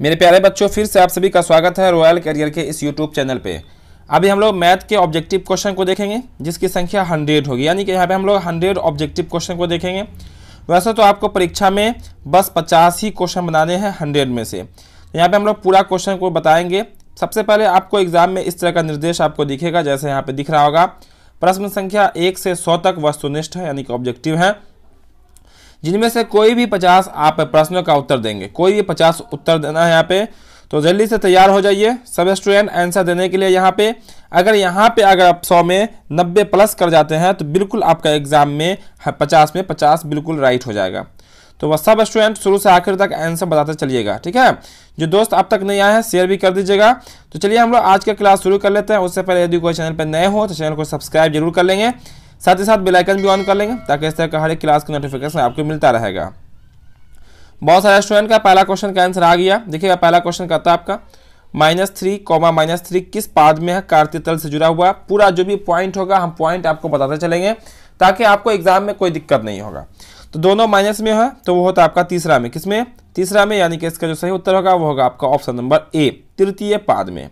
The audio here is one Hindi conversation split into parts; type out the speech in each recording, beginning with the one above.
मेरे प्यारे बच्चों, फिर से आप सभी का स्वागत है रॉयल करियर के इस यूट्यूब चैनल पे। अभी हम लोग मैथ के ऑब्जेक्टिव क्वेश्चन को देखेंगे जिसकी संख्या 100 होगी, यानी कि यहाँ पे हम लोग 100 ऑब्जेक्टिव क्वेश्चन को देखेंगे। वैसे तो आपको परीक्षा में बस 50 ही क्वेश्चन बनाने हैं 100 में से। यहाँ पे हम लोग पूरा क्वेश्चन को बताएंगे। सबसे पहले आपको एग्जाम में इस तरह का निर्देश आपको दिखेगा, जैसे यहाँ पे दिख रहा होगा। प्रश्न संख्या 1 से 100 तक वस्तुनिष्ठ है, यानी कि ऑब्जेक्टिव है, जिनमें से कोई भी 50 आप प्रश्नों का उत्तर देंगे। कोई भी 50 उत्तर देना है यहाँ पे, तो जल्दी से तैयार हो जाइए सब स्टूडेंट आंसर देने के लिए। यहाँ पे अगर आप 100 में 90 प्लस कर जाते हैं तो बिल्कुल आपका एग्जाम में 50 में 50 बिल्कुल राइट हो जाएगा। तो वह सब स्टूडेंट शुरू से आखिर तक आंसर बताते चलिएगा, ठीक है। जो दोस्त अब तक नहीं आए हैं शेयर भी कर दीजिएगा। तो चलिए हम लोग आज का क्लास शुरू कर लेते हैं। उससे पहले यदि कोई चैनल पर नए हो तो चैनल को सब्सक्राइब जरूर कर लेंगे, साथ ही साथ बेल आइकन भी ऑन कर लेंगे ताकि इस तरह का हर एक क्लास की नोटिफिकेशन आपको मिलता रहेगा। बहुत सारे स्टूडेंट का पहला क्वेश्चन का आंसर आ गया। देखिएगा, पहला क्वेश्चन कहता है आपका -3, -3 किस पाद में है कार्तीय तल से जुड़ा हुआ। पूरा जो भी पॉइंट होगा हम पॉइंट आपको बताते चलेंगे ताकि आपको एग्जाम में कोई दिक्कत नहीं होगा। तो दोनों माइनस में है तो वो होता है आपका तीसरा में। किसमें? तीसरा में, यानी कि इसका जो सही उत्तर होगा वो होगा आपका ऑप्शन नंबर ए, तृतीय पाद में।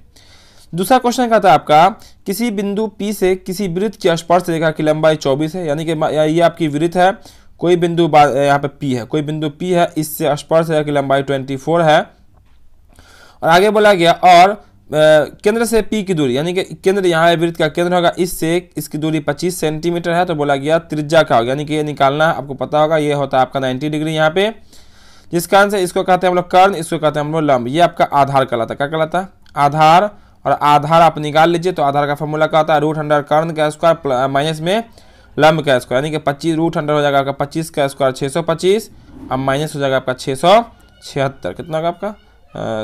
दूसरा क्वेश्चन कहता है आपका किसी बिंदु P से किसी वृत्त की स्पर्श रेखा की लंबाई 24 है, यानी कि ये आपकी वृत्त है। कोई बिंदु यहाँ पे P है, कोई बिंदु P है, इससे स्पर्श रेखा की लंबाई 24 है। और आगे बोला गया और केंद्र से P की दूरी, यानी कि केंद्र यहाँ वृत्त का केंद्र होगा, इससे इसकी दूरी 25 सेंटीमीटर है। तो बोला गया त्रिज्या का होगा, यानी कि ये निकालना है, आपको पता होगा ये होता है आपका 90 डिग्री यहाँ पे। जिसका आंसर इसको कहते हैं हम लोग कर्ण, इसको कहते हैं हम लोग लंब। ये आपका आधार कहलाता है। क्या कहलाता है? आधार। और आधार आप निकाल लीजिए तो आधार का फॉर्मूला क्या होता है? √100 कर्ण का स्क्वायर माइनस में लंब का स्क्वायर, यानी कि 25 √100 हो जाएगा आपका 25 का स्क्वायर 625, अब माइनस हो जाएगा आपका 676। कितना होगा आपका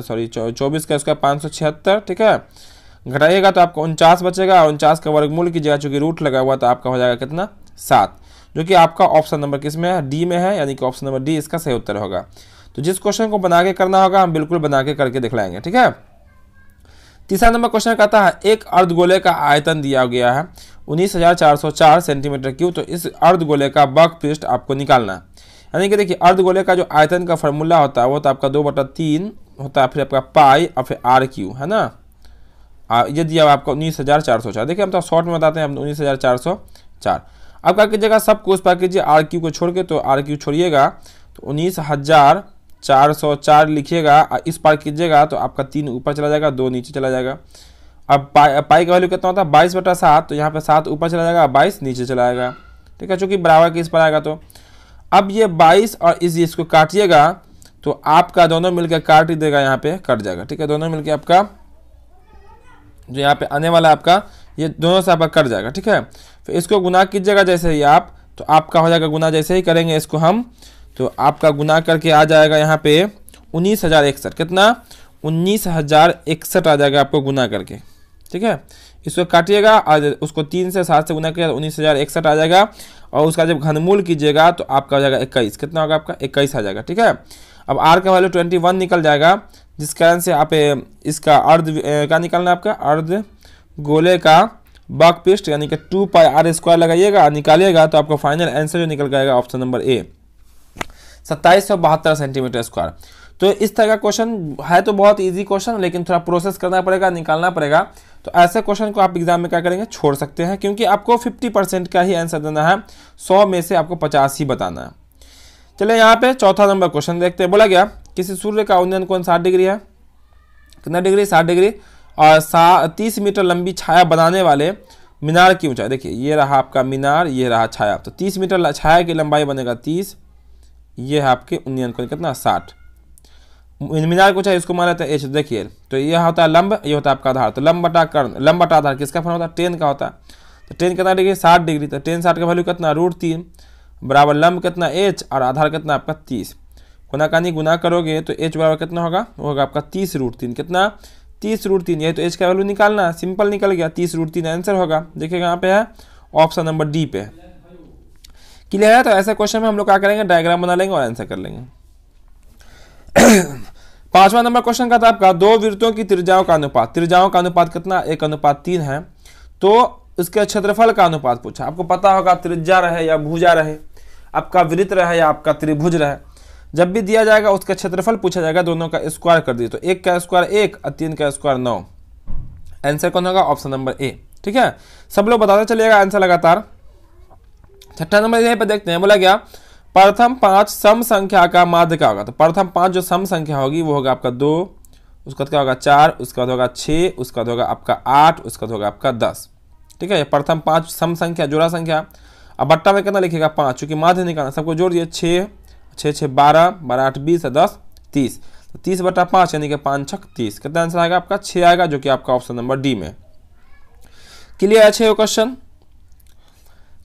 24 का स्क्वायर 576, ठीक है। घटाइएगा तो आपको 49 बचेगा, 49 का वर्गमूल कीजिएगा, चूंकि रूट लगा हुआ तो आपका हो जाएगा कितना 7, जो कि आपका ऑप्शन नंबर किस में है? डी में है, यानी कि ऑप्शन नंबर डी इसका सही उत्तर होगा। तो जिस क्वेश्चन को बना के करना होगा हम बिल्कुल बना के करके दिखलाएंगे, ठीक है। तीसरा नंबर क्वेश्चन कहता है एक अर्धगोले का आयतन दिया गया है 19,404 सेंटीमीटर क्यूब। तो इस अर्धगोले का वक्र पृष्ठ आपको निकालना है। यानी कि देखिए, अर्धगोले का जो आयतन का फॉर्मूला होता है वो तो आपका 2/3 होता है, फिर आपका पाई और फिर r3 है ना। ये दिया आपको 19,404। देखिए हम तो शॉर्ट में बताते हैं, हम 19,404। अब क्या कीजिएगा, सबको उस पर कीजिए, r3 को छोड़ के, तो r3 छोड़िएगा तो 19,404 लिखिएगा, इस पार कीजिएगा तो आपका 3 ऊपर चला जाएगा, 2 नीचे चला जाएगा। अब पाई का वैल्यू कितना होता है? 22/7, तो यहाँ पे 7 ऊपर चला जाएगा, 22 नीचे चला जाएगा, ठीक है, चूंकि बराबर के इस पर आएगा। तो अब ये 22 और इसको काटिएगा तो आपका दोनों मिलकर काट ही देगा, यहाँ पे कट जाएगा, ठीक है। दोनों मिलकर आपका जो यहाँ पे आने वाला आपका ये दोनों से आपका कट जाएगा, ठीक है। फिर इसको गुना कीजिएगा जैसे ही आप, तो आपका हो जाएगा गुना, जैसे ही करेंगे इसको हम तो आपका गुना करके आ जाएगा यहाँ पे 19,061। कितना? 19,061 आ जाएगा आपको गुना करके, ठीक है। इसको काटिएगा और उसको 3 से 7 से गुना किया तो 19,061 आ जाएगा। और उसका जब घनमूल कीजिएगा तो आपका हो जाएगा 21। कितना होगा आपका? 21 आ जाएगा, ठीक है। अब r का वैल्यू 21 निकल जाएगा, जिस कारण से आप इसका अर्ध क्या निकालना है आपका? अर्ध गोले का वक्र पृष्ठ, यानी कि 2πr² लगाइएगा, निकालिएगा तो आपको फाइनल आंसर जो निकल जाएगा option number A 2772 centimetre square. तो इस तरह का क्वेश्चन है, तो बहुत इजी क्वेश्चन, लेकिन थोड़ा प्रोसेस करना पड़ेगा, निकालना पड़ेगा। तो ऐसे क्वेश्चन को आप एग्जाम में क्या करेंगे? छोड़ सकते हैं, क्योंकि आपको 50% का ही आंसर देना है, 100 में से आपको 50 ही बताना है। चलिए यहाँ पे चौथा नंबर क्वेश्चन देखते हैं। बोला गया किसी सूर्य का उन्नयन कोण 60 डिग्री है। कितना डिग्री? 60 डिग्री। और 30 मीटर लंबी छाया बनाने वाले मीनार की ऊंचाई, देखिए ये रहा आपका मीनार, ये रहा छाया। तो 30 मीटर छाया की लंबाई बनेगा 30, ये है आपके उन्नयन कोण कितना? 60। मीनार को चाहिए, इसको मान लेते हैं h। देखिए तो ये होता है लंब, ये होता है आपका आधार। तो लंब बटा कर्ण, लंब बटा आधार किसका फॉर्म होता है? tan का होता है। तो tan कितना डिग्री? 60 डिग्री। तो tan 60 का वैल्यू कितना? √3 बराबर लंब कितना? h और आधार कितना आपका 30। कोनाकानी गुना करोगे तो h बराबर कितना होगा? वो होगा आपका 30√3। कितना? 30√3। ये तो h का वैल्यू निकालना है, सिंपल निकल गया, 30√3 आंसर होगा। देखिएगा यहाँ पे है ऑप्शन नंबर डी पे। क्लियर है? तो ऐसे क्वेश्चन में हम लोग क्या करेंगे? डायग्राम बना लेंगे और आंसर कर लेंगे। पांचवा नंबर क्वेश्चन का था आपका दो वृत्तों की त्रिज्याओं का अनुपात। त्रिज्याओं का अनुपात कितना? 1:3 है। तो उसके क्षेत्रफल का अनुपात पूछा। आपको पता होगा त्रिज्या रहे या भुजा रहे, आपका वृत्त रहे या आपका त्रिभुज रहे, जब भी दिया जाएगा उसका क्षेत्रफल पूछा जाएगा, दोनों का स्क्वायर कर दिए तो 1 का स्क्वायर 1 और 3 का स्क्वायर 9। आंसर कौन होगा? Option number A. ठीक है, सब लोग बताते चलिएगा आंसर लगातार। छठा नंबर यहीं पे देखते हैं, बोला गया प्रथम 5 सम संख्या का माध्य क्या होगा? तो प्रथम 5 जो सम संख्या होगी वो होगा आपका 2, उसका क्या होगा 4, उसका होगा 6, उसका होगा आपका 8, उसका होगा आपका 10। ठीक है, ये प्रथम 5 सम संख्या जोड़ा संख्या। अब बट्टा में कितना लिखेगा? 5, चूंकि माध्य निकालना, सबको जोड़ दिए 6 6 6 12 12 8 20 10 30, तो 30 बटा 5 यानी कि 5 6 30। कितना आंसर आएगा आपका? 6 आएगा, जो कि आपका ऑप्शन नंबर डी में। क्लियर है 6 क्वेश्चन?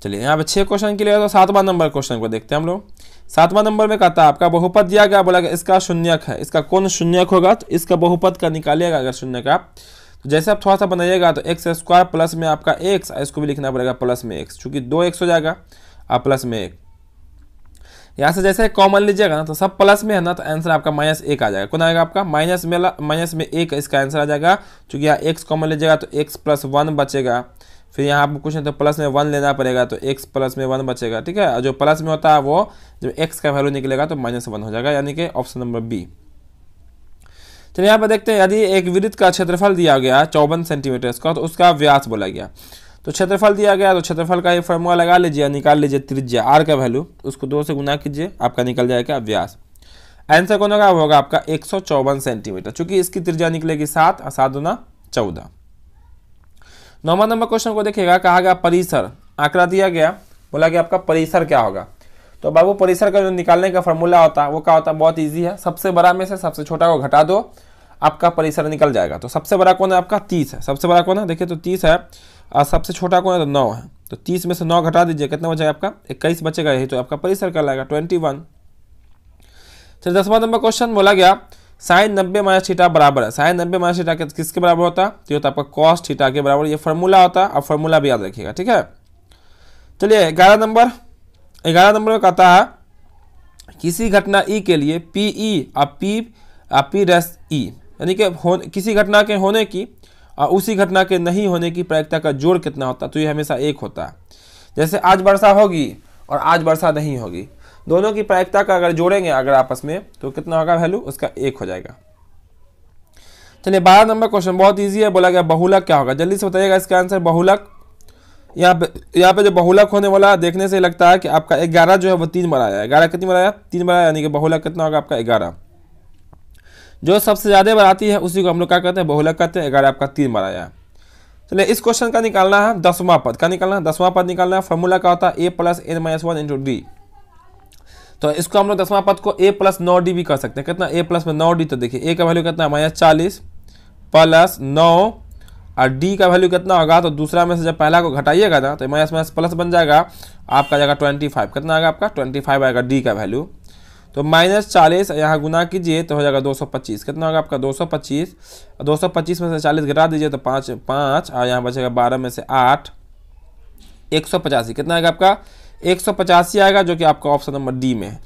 चलिए यहाँ पे 6 क्वेश्चन क्लियर है। तो 7वां नंबर क्वेश्चन को देखते हैं हम लोग। 7वां नंबर में कहता है आपका बहुपद दिया गया, बोला गया इसका शून्यक है। इसका कौन शून्यक होगा? तो इसका बहुपद का निकालिएगा अगर शून्यक आप, तो जैसे आप थोड़ा सा बनाइएगा तो एक्स स्क्वायर प्लस में आपका एक्स, इसको भी लिखना पड़ेगा प्लस में एक्स, चूंकि 2 एक्स हो जाएगा और प्लस में 1। यहाँ से जैसे कॉमन लीजिएगा ना तो सब प्लस में है ना, तो आंसर आपका -1 आ जाएगा। कौन आएगा आपका? माइनस में 1 इसका आंसर आ जाएगा, चूंकि यहाँ एक्स कॉमन लीजिएगा तो x + 1 बचेगा। फिर यहाँ आपको कुछ नहीं तो प्लस में 1 लेना पड़ेगा, तो x + में 1 बचेगा। ठीक है, और जो प्लस में होता है वो जब x का वैल्यू निकलेगा तो -1 हो जाएगा, यानी कि ऑप्शन नंबर बी। चलिए यहाँ पर देखते हैं, यदि एक वृत्त का क्षेत्रफल दिया गया 54 सेंटीमीटर का, तो उसका व्यास बोला गया। तो क्षेत्रफल दिया गया तो क्षेत्रफल का ये फॉर्मूला लगा लीजिए, निकाल लीजिए त्रिज्या r का वैल्यू, उसको 2 से गुना कीजिए, आपका निकल जाएगा व्यास। आंसर कौन होगा? वो होगा आपका 154 सेंटीमीटर, चूंकि इसकी त्रिज्या निकलेगी 7 और 7 दूना 14। 9वां नंबर क्वेश्चन को देखिएगा, कहा गया परिसर, आंकड़ा दिया गया, बोला गया आपका परिसर क्या होगा? तो बाबू परिसर का जो निकालने का फॉर्मूला होता है वो क्या होता है? बहुत ईजी है, सबसे बड़ा में से सबसे छोटा को घटा दो, आपका परिसर निकल जाएगा। तो सबसे बड़ा कौन है आपका? 30 है। सबसे बड़ा कौन है? देखिए तो 30 है, और सबसे छोटा कौन है? तो 9 है। तो 30 में से 9 घटा दीजिए, कितना बचेगा आपका? 21 बचेगा, यही तो आपका परिसर कहलाएगा 21। चलिए 10वां नंबर क्वेश्चन, बोला गया sin 90 - थीटा बराबर है। sin 90 - थीटा किसके बराबर होता है? तो होता है आपका cos थीटा के बराबर। ये फॉर्मूला होता है, अब फॉर्मूला भी याद रखिएगा। ठीक है, चलिए 11 नंबर में कहता है किसी घटना ई के लिए PE और P' E, यानी कि किसी घटना के होने की और उसी घटना के नहीं होने की प्रायिकता का जोड़ कितना होता है? तो ये हमेशा 1 होता है। जैसे आज वर्षा होगी और आज वर्षा नहीं होगी, दोनों की प्रायिकता का अगर जोड़ेंगे अगर आपस में, तो कितना होगा वैल्यू? उसका 1 हो जाएगा। चलिए 12 नंबर क्वेश्चन बहुत इजी है, बोला गया बहुलक क्या होगा? जल्दी से बताइएगा इसका आंसर। बहुलक, यहाँ पे जो बहुलक होने वाला देखने से लगता है कि आपका 11 जो है वो 3 बार आया। 11 कितनी बार आया? 3 बार आया, यानी कि बहुलक कितना होगा आपका? 11। जो सबसे ज़्यादा बार आती है उसी को हम लोग क्या कहते हैं? बहुलक कहते हैं। 11 आपका 3 बार आया। चलिए इस क्वेश्चन का निकालना है 10वां पद का निकालना है। 10वां पद निकालना है, फॉर्मूला क्या होता है? a + n - 1 × d। तो इसको हम लोग 10वां पद को a + 9d भी कर सकते हैं। कितना? a + में 9d, तो देखिए a का वैल्यू कितना है? -40 + 9, और d का वैल्यू कितना होगा? तो दूसरा में से जब पहला को घटाइएगा ना तो माइनस प्लस बन जाएगा, आपका जाएगा 25। कितना आएगा आपका? 25 आएगा d का वैल्यू। तो -40 यहाँ गुना कीजिए तो हो जाएगा 225। कितना होगा आपका? 225। 225 में से 40 घटा दीजिए तो 5 और यहाँ बचेगा 12 में से 8, 185। कितना आएगा आपका? 185 आएगा, जो कि आपका ऑप्शन नंबर डी में है।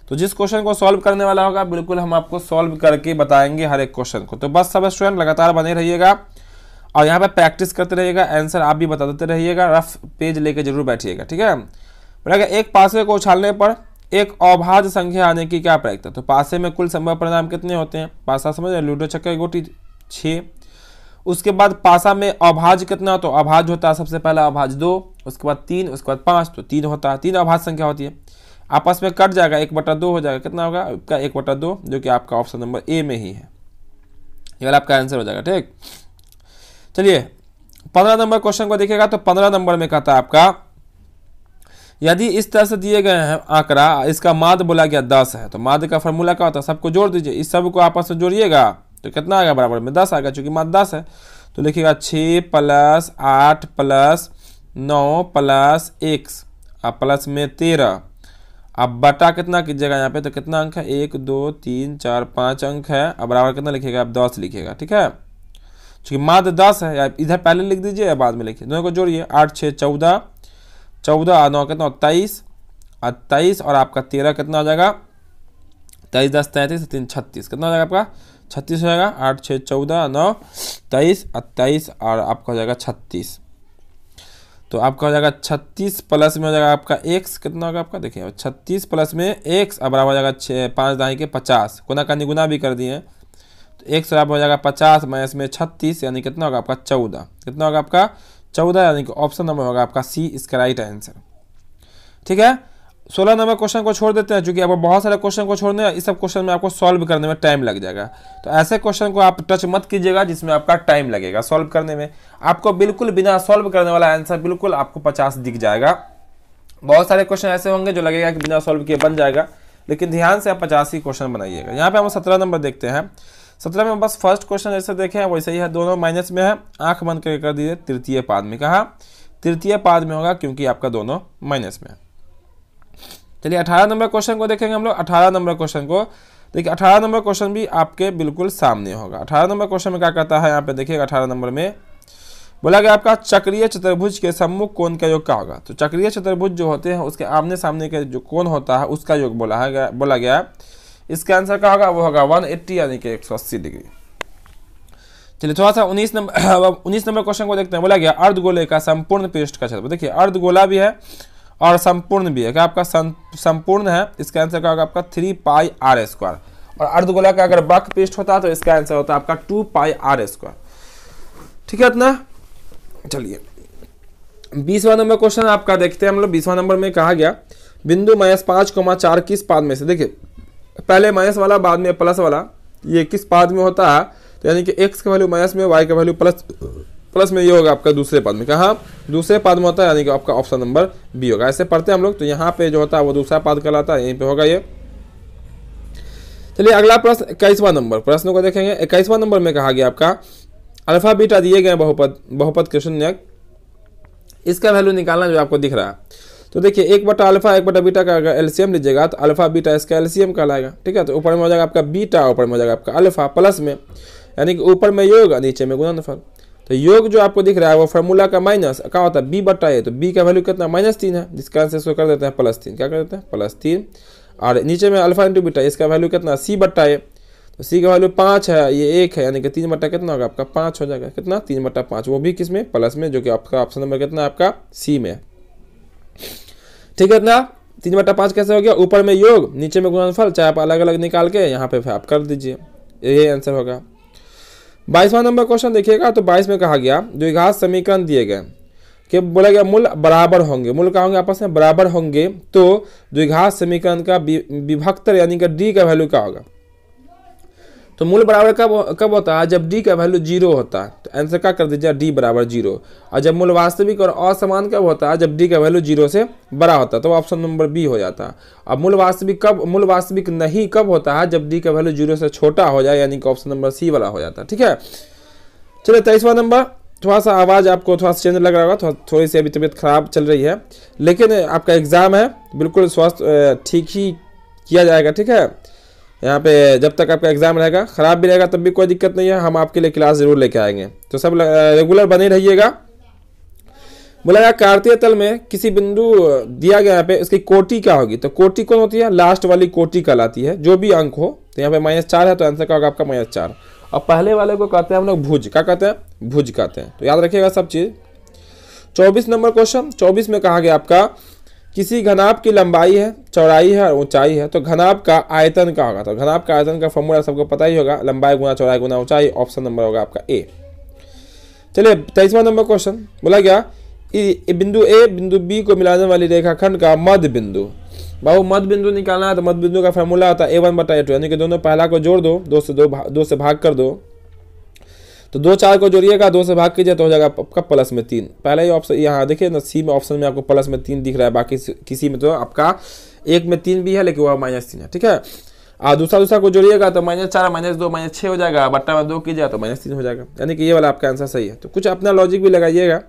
तो जिस क्वेश्चन को सॉल्व करने वाला होगा बिल्कुल हम आपको सॉल्व करके बताएंगे हर एक क्वेश्चन को। तो बस सब स्टूडेंट लगातार बने रहिएगा और यहाँ पे प्रैक्टिस करते रहिएगा, आंसर आप भी बता देते रहिएगा, रफ पेज लेके जरूर बैठिएगा। ठीक है, बोला एक पासे को उछालने पर एक अभाज्य संख्या आने की क्या प्रायिकता? तो पासे में कुल संभव परिणाम कितने होते हैं? पासा समझ रहे? लूडो छक्का गोटी 6। उसके बाद पासा में अभाज्य कितना? तो अभाज्य होता है सबसे पहला अभाज्य 2, उसके बाद 3, उसके बाद 5, तो 3 होता है। 3 अभाज्य संख्या होती है, आपस में कट जाएगा, 1/2 हो जाएगा। कितना होगा आपका? 1/2, जो कि आपका ऑप्शन नंबर ए में ही है। ये वाला आपका आंसर हो जाएगा। ठीक, चलिए 15 नंबर क्वेश्चन को देखिएगा। तो 15 नंबर में कहता है आपका यदि इस तरह से दिए गए हैं आंकड़ा, इसका माध्य बोला गया 10 है। तो माध्य का फॉर्मूला क्या होता है? सबको जोड़ दीजिए, इस सब को आपस में जोड़िएगा तो कितना आएगा? बराबर में 10 आएगा, चूंकि माध्य 10 है। तो लिखिएगा 6 + 8 + 9 + x अब प्लस में 13। अब बटा कितना कीजिएगा यहाँ पे? तो कितना अंक है? 1 2 3 4 5 अंक है। अब बराबर कितना लिखिएगा? आप 10 लिखिएगा। ठीक है, चूंकि माध्य 10 है, इधर पहले लिख दीजिए या बाद में लिखिए, दोनों को जोड़िए। 8 6 14, 14 और 9 कितना? 23 और 23 और आपका 13 कितना हो जाएगा? 23 10 33 3 36। कितना हो जाएगा आपका? 36 हो जाएगा। 8 6 14 9 23 और 23 और आपका हो जाएगा 36। तो आपका हो जाएगा 36 प्लस में हो जाएगा आपका x, कितना होगा आपका, देखिए 36 प्लस में x अब बराबर हो जाएगा 5 दाई के 50, गुना का निगुना भी कर दिए, तो x बराबर हो जाएगा 50 माइनस में 36 यानी कितना होगा आपका 14, कितना होगा आपका 14, यानी कि ऑप्शन नंबर होगा आपका सी इसका राइट आंसर। ठीक है, 16 नंबर क्वेश्चन को छोड़ देते हैं, क्योंकि आपको बहुत सारे क्वेश्चन को छोड़ने हैं, इस सब क्वेश्चन में आपको सॉल्व करने में टाइम लग जाएगा, तो ऐसे क्वेश्चन को आप टच मत कीजिएगा जिसमें आपका टाइम लगेगा सॉल्व करने में। आपको बिल्कुल बिना सॉल्व करने वाला आंसर बिल्कुल आपको 50 दिख जाएगा। बहुत सारे क्वेश्चन ऐसे होंगे जो लगेगा कि बिना सॉल्व किए बन जाएगा, लेकिन ध्यान से आप 50 ही क्वेश्चन बनाइएगा। यहाँ पे हम 17 नंबर देखते हैं। 17 में बस फर्स्ट क्वेश्चन जैसे देखे हैं वैसे ही है, दोनों माइनस में है, आंख बंद करके कर दीजिए तृतीय पाद में। कहा तृतीय पाद में होगा क्योंकि आपका दोनों माइनस में है। चलिए 18 नंबर क्वेश्चन को देखेंगे हम लोग। 18 नंबर क्वेश्चन को देखिए, 18 नंबर क्वेश्चन भी आपके बिल्कुल सामने होगा। 18 नंबर क्वेश्चन में क्या कहता है, यहाँ पे देखिएगा 18 नंबर में बोला गया आपका चक्रीय चतुर्भुज के सम्मुख कोण का योग क्या होगा। तो चक्रीय चतुर्भुज जो होते हैं उसके आमने सामने के जो कोण होता है उसका योग बोला गया। इसका आंसर क्या होगा, वो होगा 180 यानी कि 180 डिग्री। चलिए थोड़ा सा 19 नंबर क्वेश्चन को देखते हैं। बोला गया अर्धगोले का संपूर्ण पृष्ठ का क्षेत्रफल। देखिए अर्धगोला भी है और संपूर्ण भी है, क्या आपका संपूर्ण है, इसका आंसर क्या होगा आपका 3 पाई आर स्क्वायर, और अर्धगोला का अगर वक्र पृष्ठ होता है तो इसका आंसर होता है आपका 2 पाई आर स्क्वायर। ठीक है इतना। चलिए 20वां नंबर क्वेश्चन आपका देखते हैं हम लोग। 20वां नंबर में कहा गया बिंदु -5,4 किस पाद में से। देखिए पहले माइनस वाला बाद में प्लस वाला, ये किस पाद में होता है, तो यानी कि x का वैल्यू माइनस में, y का वैल्यू प्लस में, ये होगा आपका दूसरे पद में। कहाँ दूसरे पद में होता है, यानी कि आपका ऑप्शन नंबर बी होगा। ऐसे पढ़ते हैं हम लोग, तो यहाँ पे जो होता है वो दूसरा पद कहलाता है, यहीं पे होगा ये। चलिए अगला प्रश्न 21वां नंबर प्रश्न को देखेंगे। 21वां नंबर में कहा गया आपका अल्फा बीटा दिए गए बहुपद के शून्यक, इसका वैल्यू निकालना जो आपको दिख रहा है। तो देखिए 1/α 1/β का अगर एलसीएम लीजिएगा तो अल्फा बीटा इसका एलसीएम कहलाएगा। ठीक है, तो ऊपर में हो जाएगा आपका बीटा, ऊपर में हो जाएगा आपका अल्फा प्लस में, यानी कि ऊपर में योग नीचे में गुणनफल। तो योग जो आपको दिख रहा है वो फार्मूला का माइनस क्या होता है b/a, तो b का वैल्यू कितना -3 है, जिसका आंसर इसको कर देते हैं +3। क्या कर देते हैं +3, और नीचे में अल्फा इंटू बीटा, इसका वैल्यू कितना c/a, तो c का वैल्यू 5 है, ये 1 है, यानी कि 3 बट्टा कितना होगा आपका 5 हो जाएगा। कितना 3/5, वो भी किस में प्लस में, जो कि आपका ऑप्शन नंबर कितना आपका सी में। ठीक है इतना। 3/5 कैसे हो गया, ऊपर में योग नीचे में गुणनफल, चाहे आप अलग अलग निकाल के यहाँ पे आप कर दीजिए, यही आंसर होगा। 22वां नंबर क्वेश्चन देखिएगा। तो 22 में कहा गया द्विघात समीकरण दिए गए कि बोला गया मूल बराबर होंगे, मूल क्या होंगे आपस में बराबर होंगे, तो द्विघात समीकरण का विभक्तर यानी कि डी का वैल्यू क्या होगा। तो मूल बराबर कब होता है, जब डी का वैल्यू 0 होता है, तो आंसर क्या कर दीजिए डी बराबर 0। और जब मूल वास्तविक और असमान कब होता है, जब डी का वैल्यू 0 से बड़ा होता है, तो ऑप्शन नंबर बी हो जाता है। अब मूल वास्तविक नहीं कब होता है, जब डी का वैल्यू 0 से छोटा हो जाए, यानी कि ऑप्शन नंबर सी वाला हो जाता है। ठीक है, चलिए 23वां नंबर। थोड़ा सा आवाज़ आपको थोड़ा सा चेंज लग रहा होगा, थोड़ी सी अभी तबीयत खराब चल रही है, लेकिन आपका एग्जाम है, बिल्कुल स्वास्थ्य ठीक ही किया जाएगा। ठीक है, यहाँ पे जब तक आपका एग्जाम रहेगा, खराब भी रहेगा तब भी कोई दिक्कत नहीं है, हम आपके लिए क्लास जरूर लेके आएंगे, तो सब रेगुलर बने रहिएगा। बोला गया कार्तीय तल में किसी बिंदु दिया गया, यहाँ पे उसकी कोटि क्या होगी। तो कोटि कौन होती है, लास्ट वाली कोटि कहलाती है, जो भी अंक हो। तो यहाँ पे -4 है, तो आंसर क्या होगा आपका -4। और पहले वाले को कहते हैं हम लोग भुज, क्या कहते हैं, भुज कहते हैं, तो याद रखिएगा सब चीज़। 24 नंबर क्वेश्चन। 24 में कहा गया आपका किसी घनाभ की लंबाई है, चौड़ाई है और ऊंचाई है, तो घनाभ का आयतन क्या होगा। तो घनाभ का आयतन का फॉर्मूला सबको पता ही होगा, लंबाई गुना चौड़ाई गुना ऊंचाई, ऑप्शन नंबर होगा आपका ए। चलिए 23वां नंबर क्वेश्चन। बोला गया बिंदु ए बिंदु बी को मिलाने वाली रेखाखंड का मध्य बिंदु। बाबू मध्य बिंदु निकालना है, तो मध्य बिंदु का फॉर्मूला होता है a1/a2, यानी कि दोनों पहला को जोड़ दो, 2 से भाग कर दो, तो 2 4 को जोड़िएगा, 2 से भाग कीजिए तो हो जाएगा आपका +3। पहला ही ऑप्शन यहाँ देखिए ना, सी में ऑप्शन में आपको +3 दिख रहा है, बाकी किसी में तो आपका एक में 3 भी है, लेकिन वह -3 है। ठीक है, और दूसरा को जोड़िएगा तो -4 -2 -6 हो जाएगा, बट्टा में 2 कीजिए तो -3 हो जाएगा, यानी कि ये वाला आपका आंसर सही है। तो कुछ अपना लॉजिक भी लगाइएगा।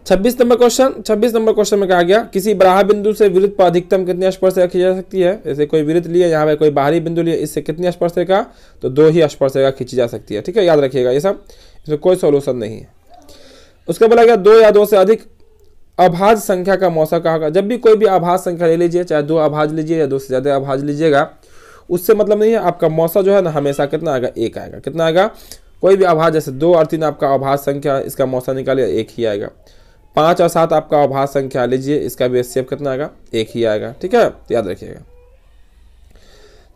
26 नंबर क्वेश्चन। 26 नंबर क्वेश्चन में कहा गया किसी बाह्य बिंदु से वृत्त पर अधिकतम कितनी स्पर्शरेखा खींची जा सकती है। जैसे कोई वृत्त लिए, यहाँ पे कोई बाहरी बिंदु लिए, इससे कितनी स्पर्शरेखा, तो 2 ही स्पर्शरेखा खींची जा सकती है। ठीक है, याद रखिएगा ये सब, इसमें कोई सॉल्यूशन नहीं है। उसका बोला गया 2 या 2 से अधिक अभाज्य संख्या का मौसा कहा गया। जब भी कोई भी अभाज्य संख्या ले लीजिए, चाहे 2 अभाज्य लीजिए या 2 से ज्यादा अभाज्य लीजिएगा, उससे मतलब नहीं है, आपका मौसा जो है ना हमेशा कितना आएगा, 1 आएगा। कितना आएगा, कोई भी अभाज्य, जैसे 2 और 3 आपका अभाज्य संख्या है, इसका मौसा निकालिए 1 ही आएगा। 5 और 7 आपका अभाज्य संख्या लीजिए, इसका भी एचसीएफ कितना आएगा, 1 ही आएगा। ठीक है, तो याद रखिएगा।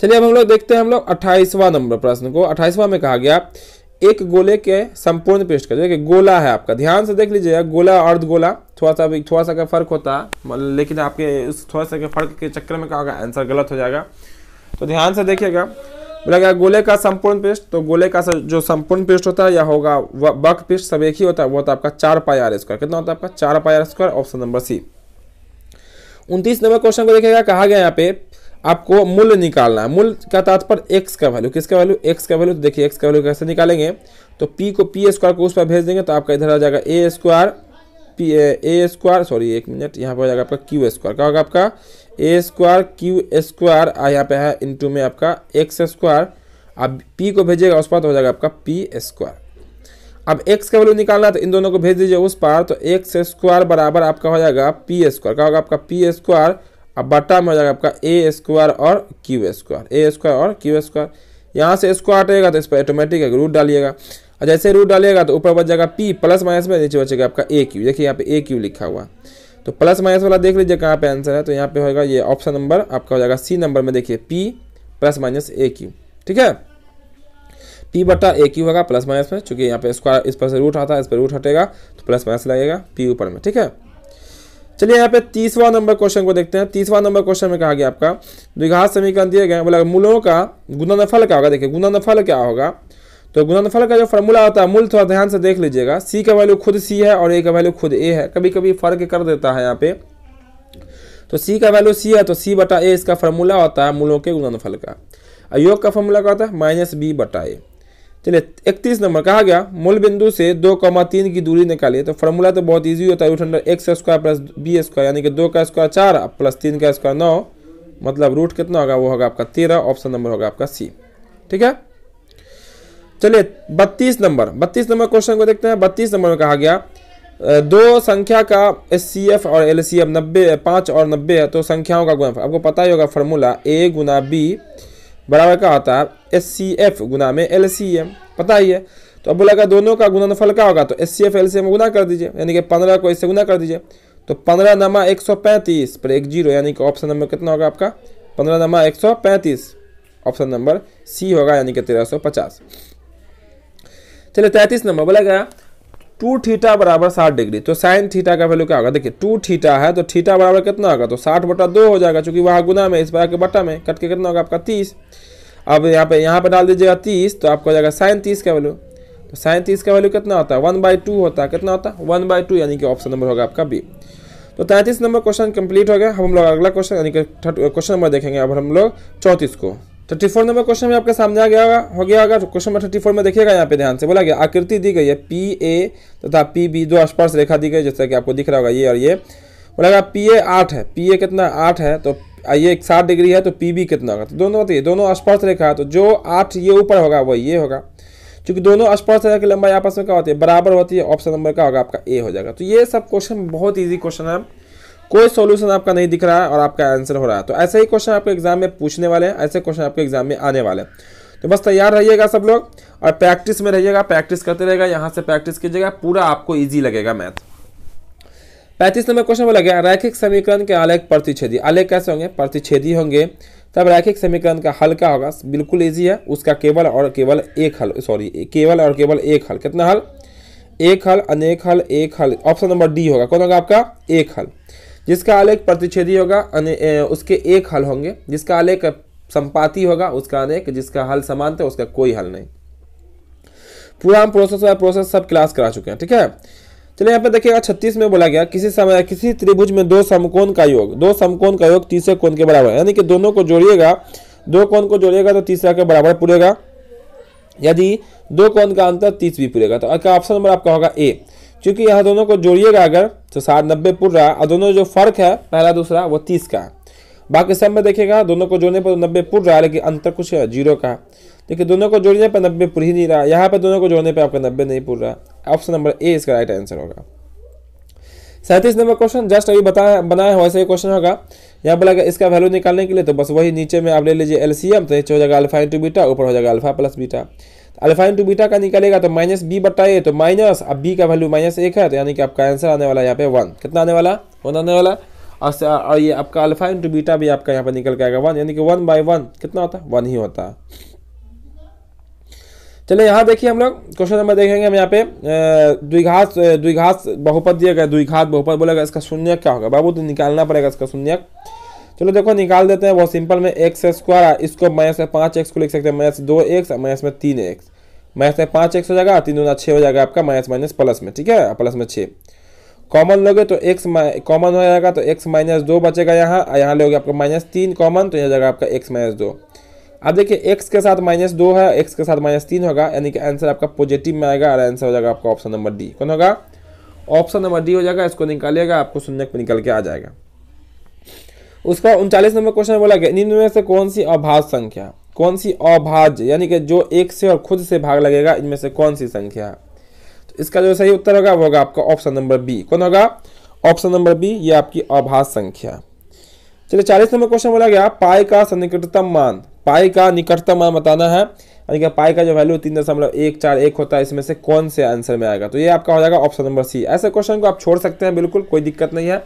चलिए अब हम लोग देखते हैं हम लोग 28वां नंबर प्रश्न को। 28वां में कहा गया एक गोले के संपूर्ण पृष्ठ का, देखिए गोला है आपका, ध्यान से देख लीजिएगा, गोला और अर्धगोला थोड़ा सा का फर्क होता है, लेकिन आपके उस थोड़ा सा के फर्क के चक्कर में क्या होगा, आंसर गलत हो जाएगा। तो ध्यान से देखिएगा, बोला गया गोले का संपूर्ण पृष्ठ, तो गोले का जो संपूर्ण पृष्ठ होता है या होगा वक्र पृष्ठ सब एक ही होता है, वो होता है आपका 4 पाई आर स्क्वायर। कितना होता है आपका 4 pi r square, option number C. 29 number question को देखिएगा, कहा गया यहाँ पे आपको मूल्य निकालना है। मूल्य का तात्पर्य एक्स का वैल्यू, किसका वैल्यू, एक्स का वैल्यू। तो देखिए एक्स का वैल्यू कैसे निकालेंगे, तो पी को पी स्क्वायर को उस पर भेज देंगे, तो आपका इधर आ जाएगा ए स्क्वायर एक मिनट, यहाँ पर हो जाएगा आपका क्यू स्क्वायर, क्या होगा आपका ए स्क्वायर क्यू स्क्वायर, यहाँ पे है इंटू में आपका एक्स स्क्वायर, अब पी को भेजिएगा उस पर तो हो जाएगा आपका पी स्क्वायर। अब एक्स का वैल्यू निकालना है तो इन दोनों को भेज दीजिए उस पार, तो एक्स स्क्वायर बराबर आपका हो जाएगा पी स्क्वायर, क्या होगा आपका पी स्क्वायर, अब बट्टा में हो जाएगा आपका ए स्क्वायर और क्यू स्क्वायर, ए स्क्वायर और क्यू स्क्वायर। यहाँ से स्क्वायर हटेगा तो इस पर ऑटोमेटिक है रूट डालिएगा, और जैसे रूट डालिएगा तो ऊपर बच जाएगा पी प्लस माइनस में, नीचे बचेगा आपका ए क्यू। देखिए यहाँ पे ए क्यू लिखा हुआ, तो प्लस माइनस वाला देख लीजिए कहाँ पे आंसर है, तो यहाँ पे होगा ये ऑप्शन नंबर आपका हो जाएगा सी नंबर में, देखिए पी प्लस माइनस ए क्यू। ठीक है, पी बटा ए क्यू होगा प्लस माइनस में, चूंकि यहाँ पे स्क्वायर इस पर से रूट आता है, इस पर रूट हटेगा तो प्लस माइनस लगेगा पी ऊपर में। ठीक है, चलिए यहाँ पे 30वां नंबर क्वेश्चन को देखते हैं। 30वां नंबर क्वेश्चन में कहा गया आपका द्विघात समीकरण दिए गए, बोला मूलों का गुणनफल क्या होगा। देखिए गुणनफल क्या होगा, तो गुणनफल का जो फॉर्मूला होता है, मूल थोड़ा ध्यान से देख लीजिएगा, सी का वैल्यू खुद सी है और ए का वैल्यू खुद ए है, कभी कभी फर्क कर देता है यहाँ पे, तो सी का वैल्यू सी है तो सी बटा ए इसका फॉर्मूला होता है मूलों के गुणनफल का। योग का फॉर्मूला क्या होता है, माइनस बी बटा ए। चलिए 31 नंबर कहा गया मूल बिंदु से 2,3 की दूरी निकालिए, तो फॉर्मूला तो बहुत इजी होता है, root under x square plus b square, यानी कि 2 का स्क्वायर 4 प्लस 3 का स्क्वायर 9, मतलब रूट कितना होगा, वो होगा आपका 13, ऑप्शन नंबर होगा आपका सी। ठीक है, चलिए 32 नंबर क्वेश्चन को देखते हैं। 32 नंबर में कहा गया दो संख्या का एचसीएफ और एलसीएम 90 5 और 90 है, तो संख्याओं का गुणनफल आपको पता ही होगा, फॉर्मूला ए गुना बी बराबर क्या होता है एचसीएफ गुना में एलसीएम, पता ही है। तो अब बोला दोनों का गुणनफल क्या होगा, तो एचसीएफ एलसीएम गुना कर दीजिए, यानी कि 15 को इससे गुना कर दीजिए, तो 15 नमा 135 पर 1 0, यानी कि ऑप्शन नंबर कितना होगा आपका 15 नमा 135, ऑप्शन नंबर सी होगा, यानी कि 1350। चलिए 33 नंबर बोला गया 2 थीटा बराबर 60 डिग्री, तो साइन थीटा का वैल्यू क्या होगा। देखिए 2 थीटा है तो थीटा बराबर कितना होगा, तो 60 बटा 2 हो जाएगा, क्योंकि वहाँ गुना में इस बार के बटा में कट के कितना होगा आपका 30। अब यहाँ पे डाल दीजिएगा 30, तो आपको हो जाएगा साइन 30 का वैल्यू, तो साइन 30 का वैल्यू कितना होता है 1/2 होता है, कितना होता है 1/2, यानी कि ऑप्शन नंबर होगा आपका बी। तो 33 नंबर क्वेश्चन कंप्लीट हो गया। हम लोग अगला क्वेश्चन यानी कि क्वेश्चन नंबर देखेंगे। अब हम लोग 34 को 34 नंबर क्वेश्चन में आपके सामने हो गया होगा। क्वेश्चन नंबर 34 में देखिएगा, यहाँ पे ध्यान से बोला गया आकृति दी गई है पी ए तथा पी बी, दो स्पर्श रेखा दी गई, जैसा कि आपको दिख रहा होगा ये और ये। बोला गया पी ए 8 है, पी ए कितना 8 है, तो ये 60 डिग्री है, तो पी बी कितना होगा, तो दोनों बताइए, दोनों स्पर्श रेखा है, तो जो 8 ये ऊपर होगा वही ये होगा, क्योंकि दोनों स्पर्श रेखा की लंबाई आपस में क्या होती है बराबर होती है, ऑप्शन नंबर का होगा आपका ए हो जाएगा। तो ये सब क्वेश्चन बहुत ईजी क्वेश्चन है, कोई सॉल्यूशन आपका नहीं दिख रहा है और आपका आंसर हो रहा है। तो ऐसे ही क्वेश्चन आपके एग्जाम में पूछने वाले हैं, ऐसे क्वेश्चन आपके एग्जाम में आने वाले हैं। तो बस तैयार रहिएगा सब लोग और प्रैक्टिस में रहिएगा, प्रैक्टिस करते रहेगा, यहाँ से प्रैक्टिस कीजिएगा, पूरा आपको ईजी लगेगा मैथ। 35 नंबर क्वेश्चन बोला गया रैखिक समीकरण के आलेख प्रतिच्छेदी। आलेख कैसे होंगे, प्रतिच्छेदी होंगे, तब रैखिक समीकरण का हल क्या होगा, बिल्कुल ईजी है, उसका केवल और केवल एक हल, केवल और केवल एक हल, कितना हल, एक हल, अनेक हल, एक हल, ऑप्शन नंबर डी होगा, कौन होगा आपका एक हल। जिसका आलेख प्रतिच्छेदी होगा उसके एक हल होंगे, जिसका आलेख संपाती होगा उसका अनेक, जिसका हल समांतर उसका कोई हल नहीं। पूरा हम प्रोसेस सब क्लास करा चुके हैं, ठीक है। चलिए यहाँ पे देखिएगा 36 में बोला गया किसी त्रिभुज में दो समकोण का योग तीसरे कोण के बराबर है, यानी कि दोनों को जोड़िएगा, दो कोण को जोड़िएगा तो तीसरा के बराबर पूरेगा, यदि दो कोण का अंतर 30 भी पूरेगा। तो ऑप्शन नंबर आपका होगा ए, क्योंकि यहाँ दोनों को जोड़िएगा अगर तो 60 90 पूर रहा, और दोनों जो फर्क है पहला दूसरा वो 30 का है। बाकी सब में देखिएगा दोनों को जोड़ने पर 90 पूर रहा है, लेकिन अंतर कुछ है 0 का। देखिए दोनों को जोड़ने पर 90 पूर ही नहीं रहा, यहाँ पे दोनों को जोड़ने पर आपका 90 नहीं पूर रहा। ऑप्शन नंबर ए इसका राइट आंसर होगा। 37 नंबर क्वेश्चन जस्ट अभी बनाया वैसे ही क्वेश्चन होगा। यहाँ बोला गया इसका वैल्यू निकालने के लिए तो बस वही नीचे में आप ले लीजिए एलसीएम, तो नीचे हो जाएगा अल्फा इंटू बीटा, ऊपर हो जाएगा alpha plus beta. Alpha into beta का निकलेगा तो माइनस बी बटा ए, तो माइनस, अब बी का वैल्यू -1 है, तो यानी कि आपका आंसर आने वाला है यहाँ पे 1। कितना आने वाला? 1 आने वाला। और ये आपका अल्फा इंटू बीटा भी आपका यहाँ पे निकल के आएगा 1, यानी कि 1/1 कितना होता है? 1 ही होता है। चलिए यहाँ देखिए हम लोग क्वेश्चन नंबर देखेंगे हम यहाँ पे द्विघात बहुपद दिया गया, द्विघात बहुपद बोलेगा, इसका शून्यक क्या होगा बाबू? तो निकालना पड़ेगा इसका शून्यक। चलो देखो निकाल देते हैं, बहुत सिंपल में x², इसको -5x को लिख सकते हैं -2x और -3x, -5x हो जाएगा, 3 दूना 6 हो जाएगा आपका, माइनस प्लस में, ठीक है, प्लस में 6 कॉमन लोगे तो x कॉमन हो जाएगा, तो x -2 बचेगा यहाँ लोगे आपका -3 कॉमन, तो यहाँ जाएगा आपका x -2। अब देखिए x के साथ -2 है, x के साथ -3 होगा, यानी कि आंसर आपका पॉजिटिव में आएगा और आंसर हो जाएगा आपका ऑप्शन नंबर डी। कौन होगा? ऑप्शन नंबर डी हो जाएगा। इसको निकालिएगा, आपको शून्यक में निकल के आ जाएगा। उसका 39 नंबर क्वेश्चन बोला गया, निम्न में से कौन सी अभाज्य संख्या, कौन सी अभाज्य यानी कि जो 1 से और खुद से भाग लगेगा, इनमें से कौन सी संख्या है? तो इसका जो सही उत्तर होगा वो होगा आपका ऑप्शन नंबर बी। कौन होगा? ऑप्शन नंबर बी, ये आपकी अभाज्य संख्या। चलिए 40 नंबर क्वेश्चन बोला गया, पाई का सन्निकटतम मान, पाई का निकटतम मान बताना है, यानी कि पाई का जो वैल्यू 3.141 होता है, इसमें से कौन से आंसर में आएगा? तो ये आपका हो जाएगा ऑप्शन नंबर सी। ऐसे क्वेश्चन को आप छोड़ सकते हैं, बिल्कुल कोई दिक्कत नहीं है,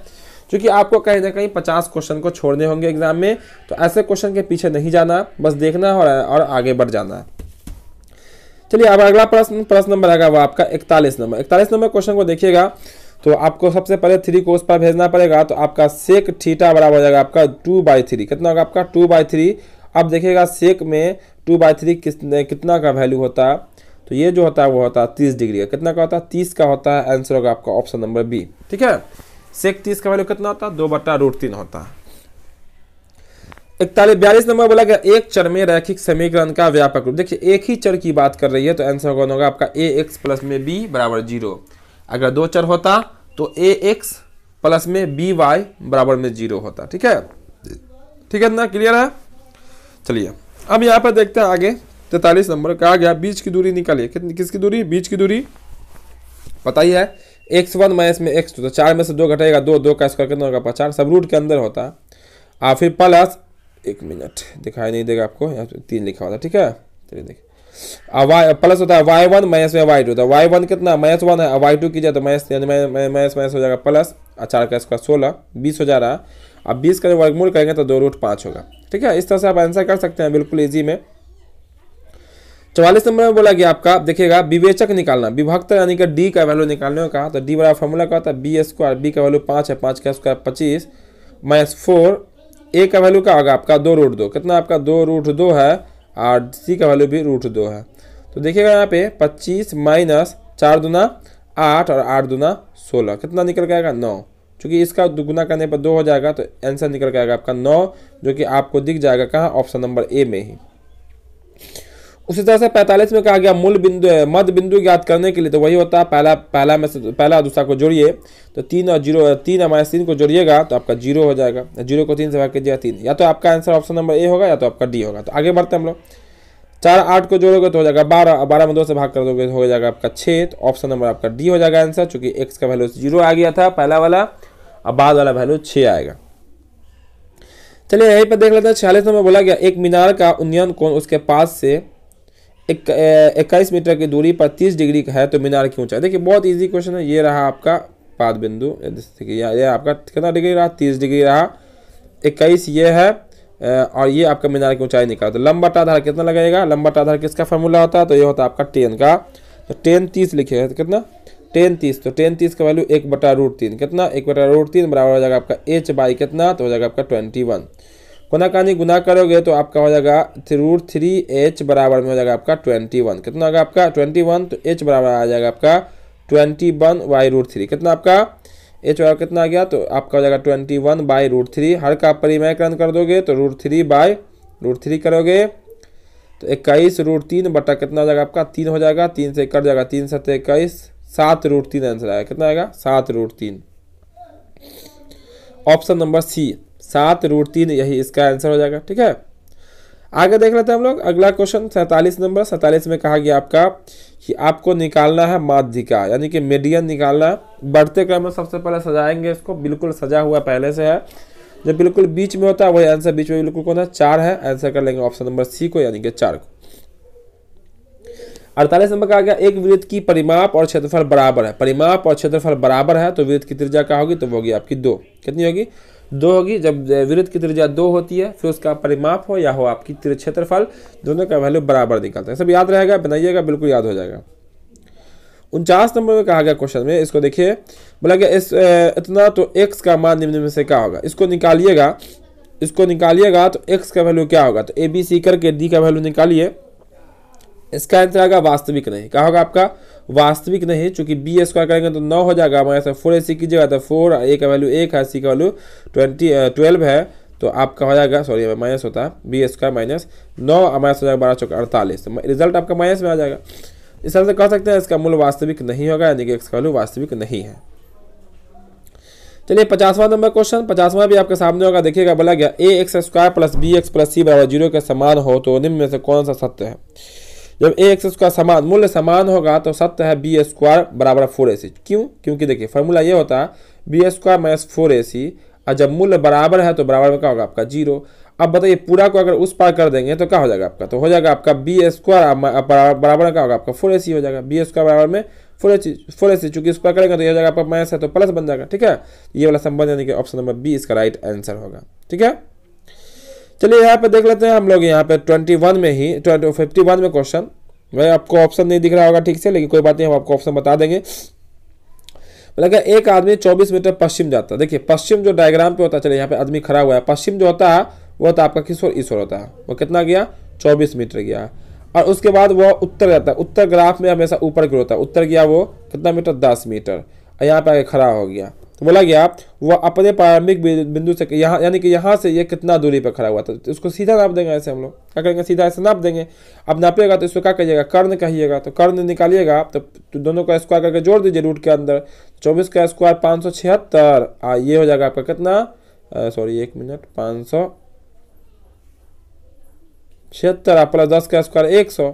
क्योंकि आपको कहीं ना कहीं 50 क्वेश्चन को छोड़ने होंगे एग्जाम में, तो ऐसे क्वेश्चन के पीछे नहीं जाना, बस देखना है और आगे बढ़ जाना है। चलिए अब अगला प्रश्न नंबर आएगा वो आपका 41 नंबर। 41 नंबर क्वेश्चन को देखिएगा तो आपको सबसे पहले 3 को उस पर भेजना पड़ेगा, तो आपका सेक थीटा बराबर हो जाएगा आपका 2/3। कितना होगा आपका? 2/3। अब देखिएगा सेक में 2/3 कितना का वैल्यू होता है? तो ये जो होता है वो होता है 30 डिग्री का। कितना का होता है? 30 का होता है। आंसर होगा आपका ऑप्शन नंबर बी, ठीक है। सेक 30 का वैल्यू कितना होता है? 2/√3 होता है। 42 नंबर बोला गया, एक चर में रैखिक समीकरण का व्यापक रूप। देखिए एक ही चर की बात कर रही है, तो आंसर कौन होगा आपका? ax प्लस में b बराबर 0। अगर 2 चर होता तो ax प्लस में by बराबर में 0 होता, ठीक है, ठीक है ना, क्लियर है। चलिए अब यहाँ पर देखते हैं आगे 43 नंबर कहा गया, बीच की दूरी निकालिए। किसकी दूरी? बीच की दूरी पता ही है, x1 माइनस में x2, तो 4 में से 2 घटेगा 2, 2 का स्क्वायर कितना होगा? 50, सब रूट के अंदर होता है। फिर प्लस, 1 मिनट दिखाई नहीं देगा आपको, यहाँ पे 3 लिखा होता है, ठीक है। चलिए देखिए प्लस होता है y1 माइनस में y2, तो y1 कितना? -1 है, y2 कीजिए तो माइनस हो जाएगा प्लस, 4 का स्क्वायर 16, 20 हो जा रहा है। अब 20 का वर्गमूल करेंगे तो 2√5 होगा, ठीक है। इस तरह से आप आंसर कर सकते हैं बिल्कुल इजी में। 44 नंबर में बोला गया आपका, देखिएगा विवेचक निकालना, विभक्त यानी कि डी का वैल्यू निकालने को कहा, तो डी बराबर फॉर्मूला का होता है b², b का वैल्यू 5 है, 5 का स्क्वायर 25 -4, a का वैल्यू क्या होगा आपका? 2√2। कितना आपका? 2√2 है, और c का वैल्यू भी √2 है। तो देखिएगा यहाँ पे 25 माइनस 4 दूना 8 और 8 दूना 16, कितना निकल के आएगा? 9। चूँकि इसका दुगुना करने पर 2 हो जाएगा, तो आंसर निकल के आएगा आपका 9, जो कि आपको दिख जाएगा कहाँ? ऑप्शन नंबर ए में ही। उसी तरह से 45 में कहा गया, मूल बिंदु मध्य बिंदु ज्ञात करने के लिए, तो वही होता है पहला दूसरा को जोड़िए, तो 3 और 0, 3 और -3 को जोड़िएगा तो आपका 0 हो जाएगा, 0 को 3 से भाग कीजिएगा 3, या तो आपका आंसर ऑप्शन नंबर ए होगा या तो आपका डी होगा। तो आगे बढ़ते हैं हम लोग। 4 8 को जोड़ोगे तो हो जाएगा 12, 12 में 2 से भाग कर दोगे तो हो जाएगा आपका 6, तो ऑप्शन नंबर आपका डी हो जाएगा आंसर, चूंकि x का वैल्यू 0 आ गया था पहला वाला, अब बाद वाला वैल्यू 6 आएगा। चलिए यहीं पर देख लेते हैं। 46 नंबर बोला गया, एक मीनार का उन्नयन कोण उसके पास से 21 मीटर की दूरी पर 30 डिग्री का है, तो मीनार की ऊंचाई। देखिए बहुत इजी क्वेश्चन है। ये रहा आपका पाद बिंदु, ये आपका कितना डिग्री रहा? 30 डिग्री रहा, 21 ये है, और ये आपका मीनार की ऊंचाई निकाला। तो लंबा आधार कितना लगाएगा? लंबा आधार किसका फॉर्मूला होता है? तो ये होता है आपका 10 का, तो 10 30 लिखिएगा, तो कितना? 10 30, तो 10 30 का वैल्यू 1/√3, कितना? 1/√3 बराबर हो जाएगा आपका h बाई कितना? तो हो जाएगा आपका 21। कोनाकानी गुना करोगे तो आपका हो जाएगा √3h बराबर में हो जाएगा आपका 21। कितना होगा आपका? 21, तो h बराबर आ जाएगा आपका 21/√3। कितना आपका h बराबर कितना आ गया? तो आपका हो जाएगा 21/√3। हर का परिमयकरण कर दोगे तो √3/√3 करोगे तो 21√3 बटा कितना हो जाएगा आपका? 3 हो जाएगा, 3 से कट जाएगा, 3 7 21, 7√3 आंसर आएगा। कितना आएगा? 7√3, ऑप्शन नंबर सी 7√3, यही इसका आंसर हो जाएगा, ठीक है। आगे देख लेते हैं हम लोग अगला क्वेश्चन 47 नंबर। 47 में कहा गया आपका कि आपको निकालना है माध्यिका, यानी कि मीडियन निकालना है। बढ़ते क्रम में सबसे पहले सजाएंगे इसको, बिल्कुल सजा हुआ पहले से है, जो बिल्कुल बीच में होता है वही आंसर बीच में बिल्कुल कौन है? 4 है। आंसर कर लेंगे ऑप्शन नंबर सी को, यानी कि 4 को। 48 नंबर का आ गया एक वृत्त की परिमाप और क्षेत्रफल बराबर है। परिमाप और क्षेत्रफल बराबर है तो वृत्त की त्रिज्या क्या होगी, तो वो होगी आपकी 2। कितनी होगी, 2 होगी। जब वृत्त की त्रिज्या 2 होती है फिर उसका परिमाप हो या हो आपकी क्षेत्रफल, दोनों का वैल्यू बराबर निकलता है। सब याद रहेगा, बनाइएगा, बिल्कुल याद हो जाएगा। 49 नंबर में कहा गया क्वेश्चन में, इसको देखिए, बोला गया इस इतना तो x का मान निम्न में से क्या होगा। इसको निकालिएगा, तो x का वैल्यू क्या होगा, तो ABC करके d का वैल्यू निकालिए। इसका आंसर आएगा वास्तविक नहीं। क्या होगा आपका, वास्तविक नहीं, चूंकि b स्क्वायर करेंगे तो 9 हो जाएगा, हमारे साथ 4ac कीजिएगा तो 4, a का वैल्यू 1 है, c का वैल्यू 12 है, तो आपका हो जाएगा, सॉरी माइनस होता है, b स्क्वायर माइनस 9 माइनस हो जाएगा 12 चौका 48, तो रिजल्ट आपका माइनस में आ जाएगा। इस तरह से कह सकते हैं इसका मूल्य वास्तविक नहीं होगा, यानी कि x का वैल्यू वास्तविक नहीं है। चलिए 50वां नंबर क्वेश्चन, 50वां भी आपके सामने होगा, देखिएगा, बोला गया ax square plus bx plus c बराबर 0 के समान हो तो निम्न में से कौन सा सत्य है। जब ax स्क्वायर समान, मूल्य समान होगा तो सत्य है b स्क्वायर बराबर 4ac। क्यों, क्योंकि देखिए फॉर्मूला ये होता है b स्क्वायर माइनस 4ac, और जब मूल्य बराबर है तो बराबर में क्या होगा आपका 0। अब बताइए पूरा को अगर उस पार कर देंगे तो क्या हो जाएगा आपका, तो हो जाएगा आपका b स्क्वायर बराबर क्या होगा आपका 4ac हो जाएगा। b स्क्वायर बराबर में 4ac, चूंकि उस पार करेंगे तो ये हो जाएगा आपका माइनस है तो प्लस बन जाएगा। ठीक है, ये वाला संबंध यानी कि ऑप्शन नंबर बी इसका राइट आंसर होगा। ठीक है, चलिए यहाँ पे देख लेते हैं हम लोग, यहाँ पे 51 में ही 51 में क्वेश्चन, भाई आपको ऑप्शन नहीं दिख रहा होगा ठीक से, लेकिन कोई बात नहीं, हम आपको ऑप्शन बता देंगे। मतलब एक आदमी 24 मीटर पश्चिम जाता है। देखिए पश्चिम जो डायग्राम पे होता है, चलिए यहाँ पे आदमी खड़ा हुआ है, पश्चिम जो होता है वो होता है आपका किस ओर, इस ओर होता है, वो कितना गया 24 मीटर गया। और उसके बाद वो उत्तर जाता है, उत्तर ग्राफ में हमेशा ऊपर की होता है, उत्तर गया वो कितना मीटर 10 मीटर, और यहाँ पे आगे खड़ा हो गया। तो बोला गया वो अपने प्रारंभिक बिंदु से यहाँ, यानी कि यहाँ से ये कितना दूरी पर खड़ा हुआ था, तो इसको सीधा नाप देंगे। ऐसे हम लोग क्या करेंगे, सीधा ऐसे नाप देंगे। अब नापिएगा तो इसको क्या कहिएगा, कर्ण कहिएगा, तो कर्ण निकालिएगा तो दोनों का स्क्वायर करके जोड़ दीजिए रूट के अंदर। 24 का स्क्वायर 576, ये हो जाएगा आपका कितना, सॉरी 1 मिनट, 576 प्लस 10 का स्क्वायर 100,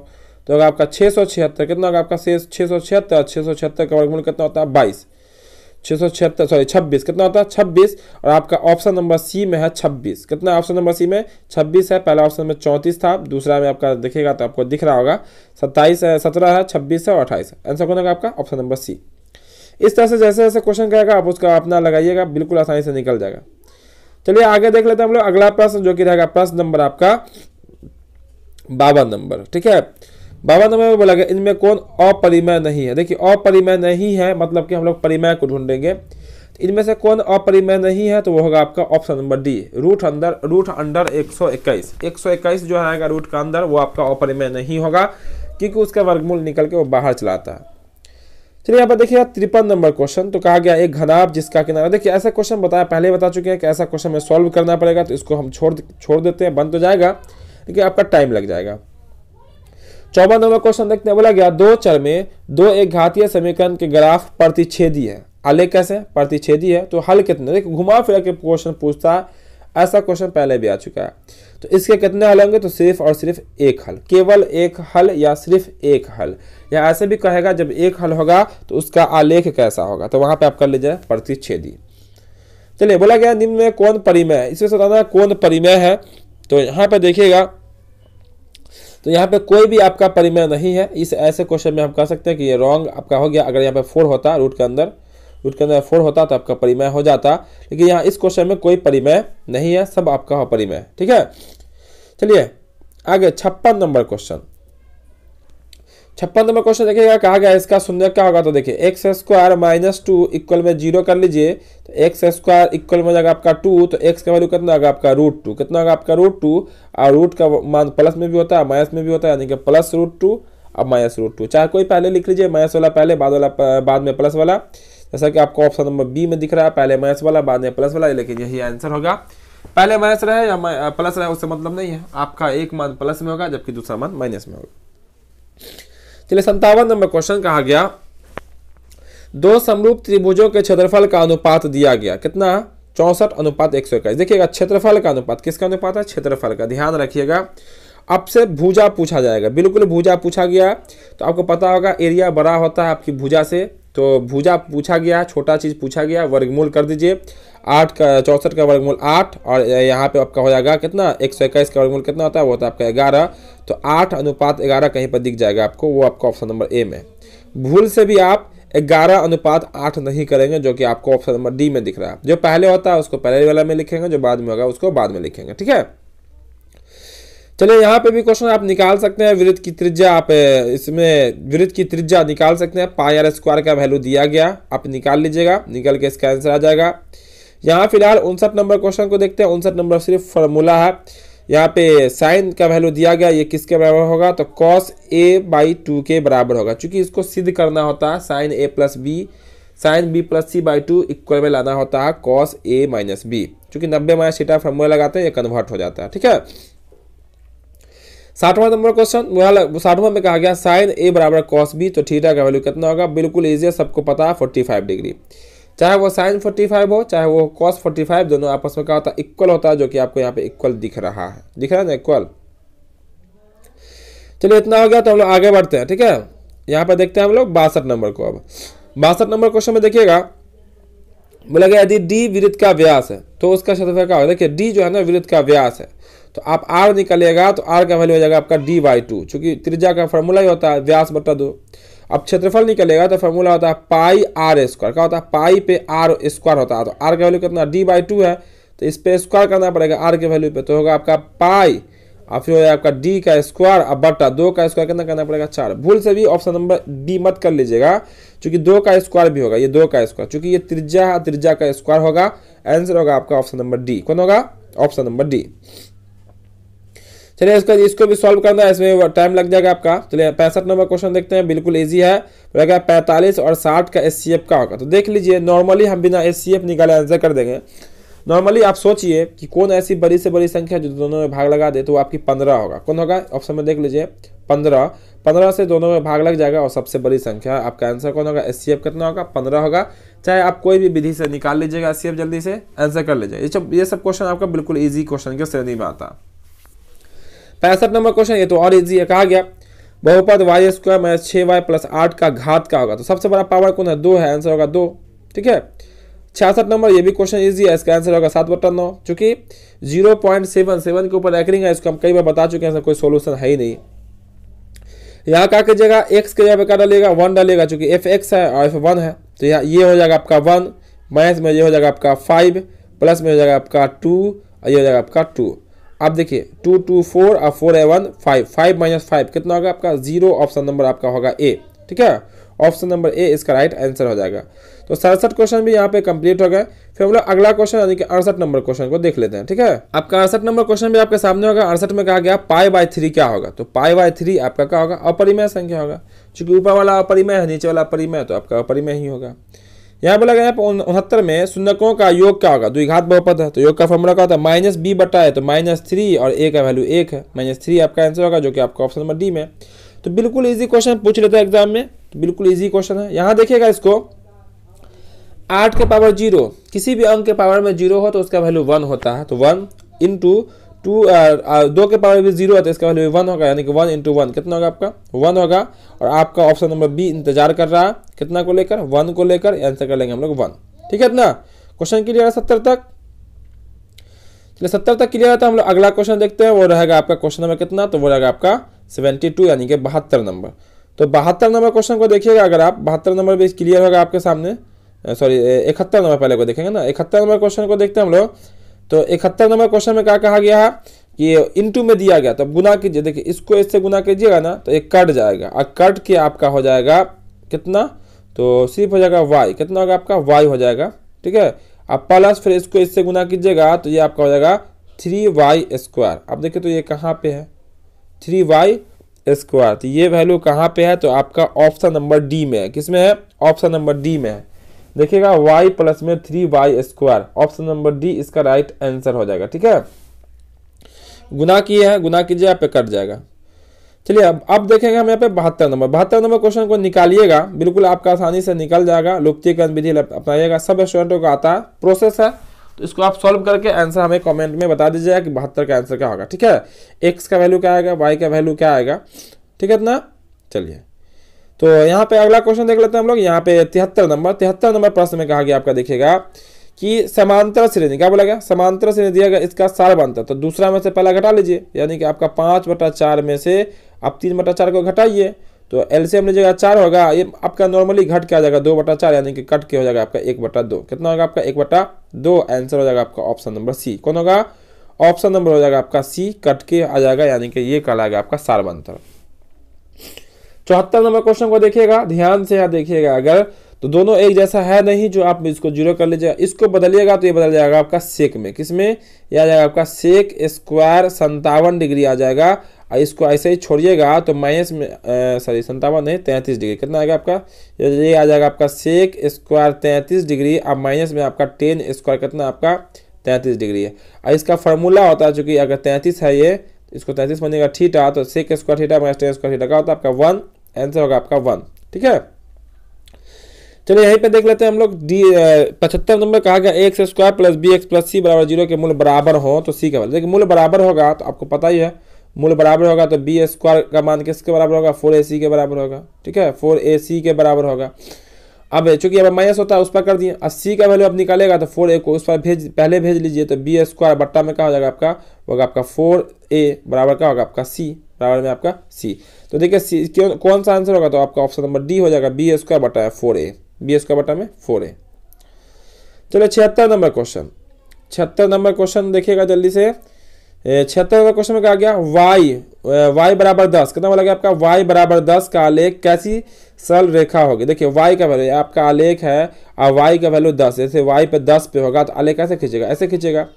तो होगा आपका 676। कितना होगा आपका 676 का वर्गमूल कितना होता है 22, 676 सॉरी 26, कितना होता है 26। और आपका ऑप्शन नंबर सी में है 26। कितना ऑप्शन नंबर सी में 26 है, पहला ऑप्शन में 34 था, दूसरा में आपका देखिएगा तो आपको दिख रहा होगा 27 है, 17 है, 26 है और 28 है। आंसर कौन होगा आपका ऑप्शन नंबर सी। इस तरह से जैसे जैसे क्वेश्चन करेगा आप उसका अपना लगाइएगा, बिल्कुल आसानी से निकल जाएगा। चलिए आगे देख लेते हैं हम लोग अगला प्रश्न, जो कि रहेगा प्रश्न नंबर आपका 52 नंबर। ठीक है, 52 नंबर में बोला गया इनमें कौन अपरिमेय नहीं है। देखिए अपरिमेय नहीं है मतलब कि हम लोग परिमेय को ढूंढेंगे। इनमें से कौन अपरिमेय नहीं है, तो वो होगा आपका option number D, root under 121। 121 जो आएगा रूट का अंदर, वो आपका अपरिमेय नहीं होगा, क्योंकि उसका वर्गमूल निकल के वो बाहर चलाता है। चलिए यहाँ पर देखिए 53 नंबर क्वेश्चन, तो कहा गया एक घनाभ जिसका किनारा, देखिए ऐसा क्वेश्चन बताया, पहले बता चुके हैं कि ऐसा क्वेश्चन में सॉल्व करना पड़ेगा, तो इसको हम छोड़ देते हैं, बन तो जाएगा लेकिन आपका टाइम लग जाएगा। 54 नंबर क्वेश्चन देखते हैं, बोला गया दो चर में दो एक घातीय समीकरण के ग्राफ प्रतिच्छेदी है। आलेख कैसे प्रतिच्छेदी है, तो हल कितने, देखिए घुमा फिरा के क्वेश्चन पूछता है, ऐसा क्वेश्चन पहले भी आ चुका है। तो इसके कितने हल होंगे, तो सिर्फ और सिर्फ एक हल, केवल एक हल या सिर्फ एक हल, या ऐसे भी कहेगा जब एक हल होगा तो उसका आलेख कैसा होगा, तो वहां पे आप कर लीजिए प्रतिच्छेदी। चलिए बोला गया निम्न में कौन परिमेय है, इसमें बताना कौन परिमेय है। तो यहाँ पे देखिएगा, तो यहाँ पे कोई भी आपका परिमेय नहीं है। इस ऐसे क्वेश्चन में हम कह सकते हैं कि ये रॉन्ग आपका हो गया। अगर यहाँ पे 4 होता रूट के अंदर 4 होता तो आपका परिमेय हो जाता, लेकिन यहाँ इस क्वेश्चन में कोई परिमेय नहीं है, सब आपका हो परिमेय। ठीक है, चलिए आगे 56 नंबर क्वेश्चन। 56 नंबर क्वेश्चन देखिएगा, कहा गया इसका शून्य क्या होगा, तो देखिए एक्स स्क्वायर माइनस 2 इक्वल में 0 कर लीजिए, तो एक्स स्क्वायर इक्वल में जाएगा आपका 2, तो एक्स का वैल्यू कितना होगा आपका √2, कितना होगा आपका √2, और रूट का मान प्लस में भी होता है माइनस में भी होता है, यानी कि प्लस √2 अब माइनस √2। चाहे कोई पहले लिख लीजिए माइनस वाला पहले, बाद में प्लस वाला, जैसा कि आपको ऑप्शन नंबर बी में दिख रहा है, पहले माइनस वाला बाद में प्लस वाला, लेकिन यही आंसर होगा। पहले माइनस रहे या प्लस रहे उससे मतलब नहीं है, आपका एक मान प्लस में होगा जबकि दूसरा मान माइनस में होगा। चलिए 57 नंबर क्वेश्चन, कहा गया दो समरूप त्रिभुजों के क्षेत्रफल का अनुपात दिया गया, कितना 64:121। देखिएगा क्षेत्रफल का अनुपात, किसका अनुपात है, क्षेत्रफल का, ध्यान रखिएगा। आपसे भुजा पूछा जाएगा, बिल्कुल भुजा पूछा गया तो आपको पता होगा एरिया बड़ा होता है आपकी भुजा से, तो भुजा पूछा गया, छोटा चीज़ पूछा गया, वर्गमूल कर दीजिए। 8 का 64 का वर्गमूल 8 और यहाँ पे आपका हो जाएगा कितना 121 का वर्गमूल कितना होता है, वो होता है आपका 11। तो 8:11 कहीं पर दिख जाएगा आपको, वो आपका ऑप्शन नंबर ए में। भूल से भी आप 11:8 नहीं करेंगे, जो कि आपको ऑप्शन नंबर डी में दिख रहा है। जो पहले होता है उसको पहले वाला में लिखेंगे, जो बाद में होगा उसको बाद में लिखेंगे, ठीक है। चलिए यहाँ पे भी क्वेश्चन आप निकाल सकते हैं। वृत्त की त्रिज्या, आप इसमें वृत्त की त्रिज्या निकाल सकते हैं। पाई आर स्क्वायर का वैल्यू दिया गया, आप निकाल लीजिएगा, निकल के इसका आंसर आ जाएगा। यहाँ फिलहाल 59 नंबर क्वेश्चन को देखते हैं। 59 नंबर सिर्फ फॉर्मूला है। यहाँ पे साइन का वैल्यू दिया गया, ये किसके बराबर होगा, तो cos a/2 के बराबर होगा। चूंकि इसको सिद्ध करना होता है, sine a plus b sine b plus c/2 equal में लाना होता है cos a माइनस बी। चूंकि 90 - थीटा फॉर्मूला लगाते हैं, ये कन्वर्ट हो जाता है, ठीक है। 60वां नंबर क्वेश्चन, 60वां में कहा गया साइन a बराबर cos b, तो थीटा का वैल्यू कितना होगा, बिल्कुल ईजी है, सबको पता है 45 डिग्री। चाहे वो साइन 45 हो चाहे वो cos 45, दोनों आपस में क्या होता है, इक्वल होता है, जो कि आपको यहाँ पे इक्वल दिख रहा है, दिख रहा है ना, इक्वल। चलिए इतना हो गया, तो हम लोग आगे बढ़ते हैं, ठीक है। यहाँ पे देखते हैं हम लोग 62 नंबर को। अब 62 नंबर क्वेश्चन में देखिएगा, बोला गया यदि डी वृत्त का व्यास है तो उसका क्षेत्रफल क्या होगा। देखिए डी जो है ना वृत्त का व्यास है, तो आप आर निकलेगा तो आर का वैल्यू हो जाएगा आपका d/2, चूंकि त्रिज्या का फॉर्मूला ही होता है व्यास बटा 2। अब क्षेत्रफल निकलेगा तो फॉर्मूला होता है पाई आर स्क्वायर, क्या होता है, पाई पे आर स्क्वायर होता है। तो आर का वैल्यू कितना d/2 है, तो इस पे स्क्वायर करना पड़ेगा आर के वैल्यू पे, तो होगा आपका पाई और फिर हो जाएगा आपका डी का स्क्वायर, अब बटा 2 का स्क्वायर कितना करना पड़ेगा 4। भूल से भी ऑप्शन नंबर डी मत कर लीजिएगा, क्योंकि 2 का स्क्वायर भी होगा, ये 2 का स्क्वायर, चूंकि ये त्रिज्या है, त्रिज्या का स्क्वायर होगा। आंसर होगा आपका ऑप्शन नंबर डी। कौन होगा, ऑप्शन नंबर डी। चलिए इसको भी सॉल्व करना है, इसमें टाइम लग जाएगा आपका। चलिए 65 नंबर क्वेश्चन देखते हैं, बिल्कुल इजी है। बोलेगा 45 और 60 का एचसीएफ का होगा। तो देख लीजिए, नॉर्मली हम बिना एचसीएफ निकाले आंसर कर देंगे। नॉर्मली आप सोचिए कि कौन ऐसी बड़ी से बड़ी संख्या जो दोनों में भाग लगा दे, तो वो आपकी 15 होगा। कौन होगा, ऑप्शन में देख लीजिए 15 से दोनों में भाग लग जाएगा और सबसे बड़ी संख्या। आपका आंसर कौन होगा, एचसीएफ कितना होगा, 15 होगा। चाहे आप कोई भी विधि से निकाल लीजिएगा एचसीएफ, जल्दी से आंसर कर लीजिए। ये सब क्वेश्चन आपका बिल्कुल ईजी क्वेश्चन के श्रेणी में आता है। 65 नंबर क्वेश्चन, ये तो और इजी है। कहा गया बहुपद y² - 6y + 8 का घात का होगा। तो सबसे बड़ा पावर कौन है, 2 है, आंसर होगा 2, ठीक है। 66 नंबर, ये भी क्वेश्चन इजी है, इसका आंसर होगा 7/9, चूंकि 0.77 के ऊपर एंकरिंग है, इसको हम कई बार बता चुके हैं, कोई सोल्यूशन है ही नहीं। यहाँ क्या कीजिएगा, x के जगह पे क्या डालिएगा, 1 डालिएगा, चूंकि fx है और f1 है, तो यहाँ ये हो जाएगा आपका 1, माइनस में ये हो जाएगा आपका 5, प्लस में हो जाएगा आपका 2 और ये हो जाएगा आपका 2। आप देखिए 2 2 4 और 4 है 1 5, 5 - 5 कितना होगा आपका 0। ऑप्शन नंबर आपका होगा ए, ठीक है। ऑप्शन नंबर ए इसका राइट आंसर हो जाएगा। तो 67 क्वेश्चन भी यहाँ पे कंप्लीट हो गए। फिर हम लोग अगला क्वेश्चन यानी कि 68 नंबर क्वेश्चन को देख लेते हैं, ठीक है। आपका 68 नंबर क्वेश्चन भी आपके सामने होगा। 68 में कहा गया π/3 क्या होगा। तो π/3 आपका क्या होगा, अपरिमेय संख्या होगा, क्योंकि ऊपर वाला अपरिमेय है, नीचे वाला अपरिमेय, तो आपका अपरिमेय ही होगा। यहाँ बोला गया 69 में शून्यकों का योग क्या होगा, द्विघात बहुपद है, तो योग का फॉर्मूला क्या होता है, -b बटा है, तो -3 और a का वैल्यू 1 है, -3 आपका आंसर होगा, जो कि आपका ऑप्शन नंबर डी में। तो बिल्कुल इजी क्वेश्चन पूछ लेते हैं एग्जाम में, तो बिल्कुल इजी क्वेश्चन है। यहाँ देखिएगा इसको, 8 के पावर 0, किसी भी अंक के पावर में 0 हो तो उसका वैल्यू 1 होता है, तो 1 × 2 के पावर भी 0 है तो इसका वैल्यू 1 होगा, यानी कि 1 × 1 कितना होगा आपका 1 होगा। और आपका ऑप्शन नंबर बी इंतजार कर रहा है, कितना को लेकर, 1 को लेकर, आंसर कर लेंगे हम लोग 1, ठीक है। इतना क्वेश्चन क्लियर है 70 तक। चलिए 70 तक क्लियर है, तो हम लोग अगला क्वेश्चन देखते हैं। वो रहेगा आपका क्वेश्चन नंबर कितना, तो वो रहेगा आपका 72 यानी कि 72 नंबर। तो 72 नंबर क्वेश्चन को देखिएगा, अगर आप 72 नंबर भी क्लियर होगा आपके सामने, सॉरी 71 नंबर पहले को देखेंगे ना। 71 नंबर क्वेश्चन को देखते हैं हम लोग। तो 71 नंबर क्वेश्चन में क्या कहा गया है कि इनटू में दिया गया, तो गुना कीजिए। देखिए इसको इससे गुना कीजिएगा ना, तो एक कट जाएगा, और कट के आपका हो जाएगा कितना, तो सिर्फ हो जाएगा y, कितना होगा आपका y हो जाएगा, ठीक है। अब प्लस फिर इसको इससे गुना कीजिएगा, तो ये आपका हो जाएगा 3y²। अब देखिए तो ये कहाँ पे है, 3y², तो ये वैल्यू कहाँ पे है, तो आपका ऑप्शन नंबर डी में है। किसमें है, ऑप्शन नंबर डी में है। देखिएगा y प्लस में 3y², ऑप्शन नंबर डी इसका राइट आंसर हो जाएगा, ठीक है। गुना किए हैं, गुना कीजिए, आप पे कट जाएगा। चलिए अब देखेंगे हम यहाँ पे 72 नंबर क्वेश्चन को निकालिएगा, बिल्कुल आपका आसानी से निकल जाएगा। लुप्तीकरण विधि अपनाइएगा, सब स्टूडेंटों को आता है, प्रोसेस है, तो इसको आप सॉल्व करके आंसर हमें कमेंट में बता दीजिएगा कि 72 का आंसर क्या होगा, ठीक है। x का वैल्यू क्या आएगा, y का वैल्यू क्या आएगा, ठीक है इतना। चलिए तो यहाँ पे अगला क्वेश्चन देख लेते हैं हम लोग। यहाँ पे 73 नंबर प्रश्न में कहा गया आपका, देखिएगा कि समांतर श्रेणी, क्या बोला गया, समांतर श्रेणी दिया गया, इसका सारबंतर, तो दूसरा में से पहला घटा लीजिए, यानी कि आपका 5/4 में से आप 3/4 को घटाइए, तो एलसीएम लीजिएगा 4 होगा। ये आपका नॉर्मली घट के आ जाएगा 2/4, यानी कि कट के हो जाएगा आपका 1/2। कितना होगा आपका 1/2, आंसर हो जाएगा आपका ऑप्शन नंबर सी। कौन होगा, ऑप्शन नंबर हो जाएगा आपका सी, कट के आ जाएगा, यानी कि ये कहलाएगा आपका सारबंतर। 74 नंबर क्वेश्चन को देखिएगा, ध्यान से यहाँ देखिएगा, अगर तो दोनों एक जैसा है नहीं, जो आप इसको 0 कर लीजिएगा, इसको बदलिएगा तो ये बदल जाएगा आपका सेक में, किसमें, ये आ जाएगा आपका सेक स्क्वायर 57 डिग्री आ जाएगा, और इसको ऐसे ही छोड़िएगा तो माइनस में 57 नहीं 33 डिग्री, कितना आएगा आपका, ये आ जाएगा आपका सेक स्क्वायर 33 डिग्री, अब माइनस में आपका 10 स्क्वायर कितना आपका 33 डिग्री है। और इसका फार्मूला होता है, चूंकि अगर 33 है ये, इसको 33 बनेगा थीटा, तो sec square theta minus 10 square theta का होता है आपका 1, आंसर होगा आपका 1। ठीक है, चलिए यहीं पे देख लेते हैं हम लोग। 75 नंबर कहा गया x square plus b x plus c बराबर 0 के मूल्य बराबर हो तो सी का वैल्यू, देखिए मूल्य बराबर होगा तो आपको पता ही है, मूल्य बराबर होगा तो बी स्क्वायर का मान किसके बराबर होगा, 4ac के बराबर होगा। ठीक है, 4ac के बराबर होगा। अब चूंकि अब माइनस होता है उस पर कर दिए, 80 का वैल्यू अब निकालेगा तो 4a को उस पर पहले भेज लीजिए, तो बी स्क्वायर बट्टा में क्या हो जाएगा आपका, होगा आपका 4a बराबर क्या होगा आपका सी, बराबर में आपका सी। तो देखिए सी कौन सा आंसर होगा, तो आपका ऑप्शन नंबर डी हो जाएगा, बी स्क्वायर बटा है 4a, बी स्क्वायर बटा में 4a। चलो 76 नंबर क्वेश्चन, 76 नंबर क्वेश्चन देखिएगा जल्दी से। 76 नंबर क्वेश्चन में कहा गया y बराबर 10, कितना बोला गया आपका, y बराबर 10 का आलेख कैसी सरल रेखा होगी। देखिए y का वैल्यू आपका आलेख है और y का वैल्यू 10, जैसे y पे 10 पे होगा तो आलेख कैसे खींचेगा, ऐसे खींचेगा।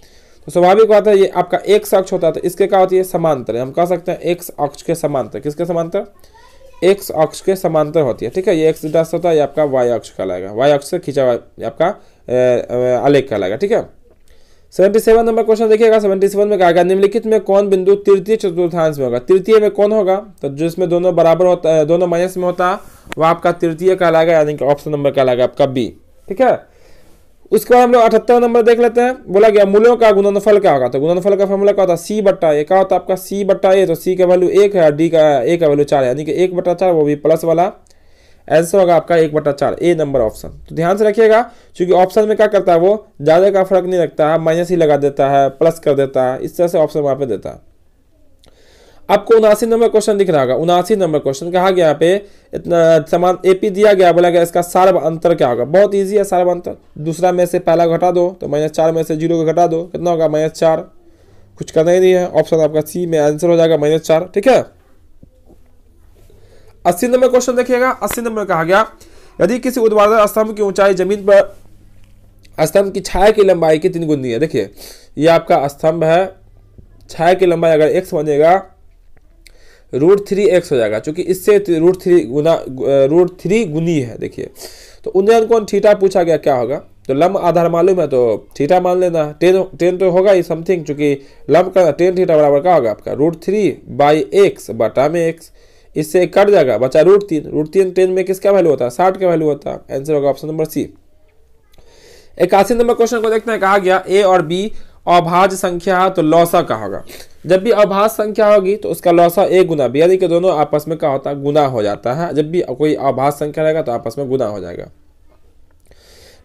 तो स्वाभाविक बात है, ये आपका x अक्ष होता है तो इसके क्या होती है, समांतर, हम कह सकते हैं x अक्ष के समांतर, किसके समांतर, x अक्ष के समांतर होती है। ठीक है, ये x 10 होता है, ये आपका y अक्ष कहलाएगा, y अक्ष से खींचा हुआ आपका आलेख कहलाएगा। ठीक है, 77 नंबर क्वेश्चन देखिएगा। 77 में कहा गया निम्नलिखित में कौन बिंदु तृतीय चतुर्थांश में होगा, तृतीय में कौन होगा, तो जिसमें दोनों बराबर होता है, दोनों माइनस में होता है, वह आपका तृतीय कहलाएगा, यानी कि ऑप्शन नंबर कहलाएगा आपका बी। ठीक है, उसके बाद हम लोग 78 नंबर देख लेते हैं। बोला गया मूल्यों का गुणनफल क्या होगा, तो गुणनफल का फॉर्मूला क्या होता है, सी बट्टा ए, क्या होता है आपका सी बट्टा ए, तो सी का वैल्यू 1 है, डी का ए का वैल्यू 4 है, यानी कि 1/4 वो भी प्लस वाला, आंसर होगा आपका 1/4, ए नंबर ऑप्शन। तो ध्यान से रखिएगा, क्योंकि ऑप्शन में क्या करता है वो ज्यादा का फर्क नहीं रखता है, माइनस ही लगा देता है, प्लस कर देता है, इस तरह से ऑप्शन वहां पे देता है। आपको 79 नंबर क्वेश्चन दिख रहा होगा। 79 नंबर क्वेश्चन कहा गया यहाँ पे इतना समान एपी दिया गया, बोला गया इसका सार्व अंतर क्या होगा, बहुत इजी है सार्व अंतर, दूसरा में से पहला घटा दो तो -4 में से 0 को घटा दो, कितना होगा -4, कुछ करना ही नहीं है, ऑप्शन आपका सी में आंसर हो जाएगा -4। ठीक है, 80 नंबर क्वेश्चन देखिएगा। 80 नंबर कहा गया यदि किसी ऊर्ध्वाधर स्तंभ की ऊंचाई जमीन पर स्तंभ की छाया की लंबाई की 3 गुनी है। देखिए ये आपका स्तंभ है, छाया की लंबाई अगर x बनेगा √3x हो जाएगा, क्योंकि इससे √3 गुनी है। देखिए तो उन्नयन कोण थीटा पूछा गया क्या होगा, तो लंब आधार मालूम है तो थीटा मान लेना, टेन तो होगा ही समथिंग, चूंकि लंब का टेन थीटा बराबर क्या होगा आपका √3/x बटा में x, इससे कट जाएगा, बचा √3, 10 में किसका वैल्यू होता है, 60 का वैल्यू होता है, आंसर होगा option number C. 81 number question को देखते हैं। कहा गया ए और बी अभाज्य संख्या है तो लौसा का होगा, जब भी अभाज्य संख्या होगी तो उसका लौसा a गुना b, यानी कि दोनों आपस में क्या होता है, गुना हो जाता है, जब भी कोई अभाज्य संख्या रहेगा तो आपस में गुना हो जाएगा।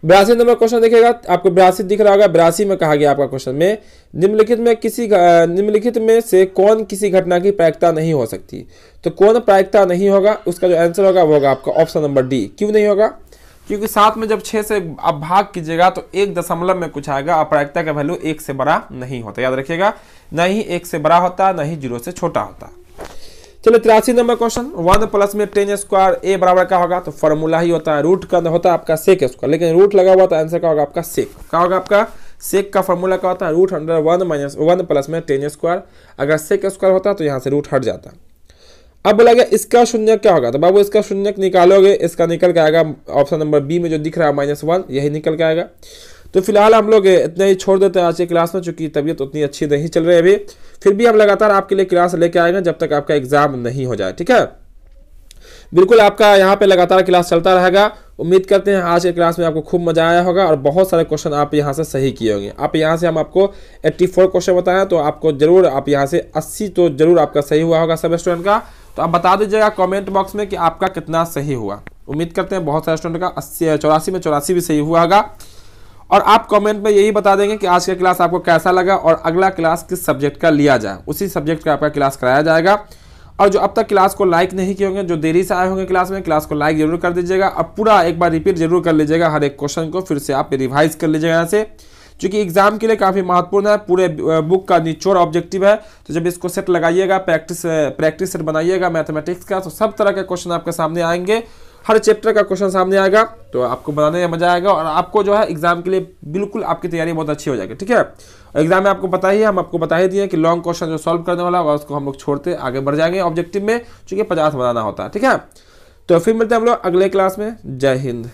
82 नंबर क्वेश्चन देखिएगा, आपको 82 दिख रहा होगा। 82 में कहा गया आपका क्वेश्चन में निम्नलिखित में से कौन किसी घटना की प्रायिकता नहीं हो सकती, तो कौन प्रायिकता नहीं होगा, उसका जो आंसर होगा वो होगा आपका ऑप्शन नंबर डी। क्यों नहीं होगा, क्योंकि 7 में जब 6 से आप भाग कीजिएगा तो 1 दशमलव में कुछ आएगा, अप्रायिकता का वैल्यू 1 से बड़ा नहीं होता, याद रखिएगा, ना ही 1 से बड़ा होता, ना ही 0 से छोटा होता। चलिए 83 नंबर क्वेश्चन, 1 प्लस में 10 स्क्वायर ए बराबर क्या होगा, तो फॉर्मूला ही होता है, रूट का होता है आपका सेक स्क्वायर, लेकिन रूट लगा हुआ तो आंसर क्या होगा आपका सेक, क्या होगा आपका सेक का फॉर्मूला क्या होता है, √1 प्लस में 10 स्क्वायर, अगर सेक स्क्वायर होता तो यहाँ से रूट हट जाता। अब बोला गया इसका शून्य क्या होगा, तो बाबू इसका शून्य निकालोगे, इसका निकल के आएगा ऑप्शन नंबर बी में जो दिख रहा है -1, यही निकल के आएगा। तो फिलहाल हम लोग इतना ही छोड़ देते हैं आज की क्लास में, चूंकि तबीयत उतनी अच्छी नहीं चल रही है अभी, फिर भी हम लगातार आपके लिए क्लास लेके आएंगे जब तक आपका एग्जाम नहीं हो जाए। ठीक है, बिल्कुल आपका यहाँ पे लगातार क्लास चलता रहेगा। उम्मीद करते हैं आज के क्लास में आपको खूब मजा आया होगा और बहुत सारे क्वेश्चन आप यहाँ से सही किए होंगे। आप यहाँ से हम आपको 84 क्वेश्चन बताएं तो आपको जरूर आप यहाँ से 80 तो जरूर आपका सही हुआ होगा सब स्टूडेंट का, तो आप बता दीजिएगा कमेंट बॉक्स में कि आपका कितना सही हुआ। उम्मीद करते हैं बहुत सारे स्टूडेंट का 84 में 84 भी सही हुआ होगा। और आप कमेंट में यही बता देंगे कि आज का क्लास आपको कैसा लगा और अगला क्लास किस सब्जेक्ट का लिया जाए, उसी सब्जेक्ट का आपका क्लास कराया जाएगा। और जो अब तक क्लास को लाइक नहीं किए होंगे, जो देरी से आए होंगे क्लास में, क्लास को लाइक जरूर कर दीजिएगा। अब पूरा एक बार रिपीट जरूर कर लीजिएगा, हर एक क्वेश्चन को फिर से आप रिवाइज कर लीजिएगा यहाँ से, क्योंकि एग्जाम के लिए काफ़ी महत्वपूर्ण है। पूरे बुक का निचोड़ ऑब्जेक्टिव है। तो जब इसको सेट लगाइएगा, प्रैक्टिस सेट बनाइएगा मैथमेटिक्स का, तो सब तरह के क्वेश्चन आपके सामने आएंगे, हर चैप्टर का क्वेश्चन सामने आएगा, तो आपको बनाने में मजा आएगा और आपको जो है एग्जाम के लिए बिल्कुल आपकी तैयारी बहुत अच्छी हो जाएगी। ठीक है, एग्जाम में आपको पता ही है, हम आपको बता ही दिए कि लॉन्ग क्वेश्चन जो सॉल्व करने वाला होगा उसको हम लोग छोड़ते आगे बढ़ जाएंगे ऑब्जेक्टिव में, चूंकि 50 बनाना होता है। ठीक है, तो फिर मिलते हैं हम लोग अगले क्लास में। जय हिंद।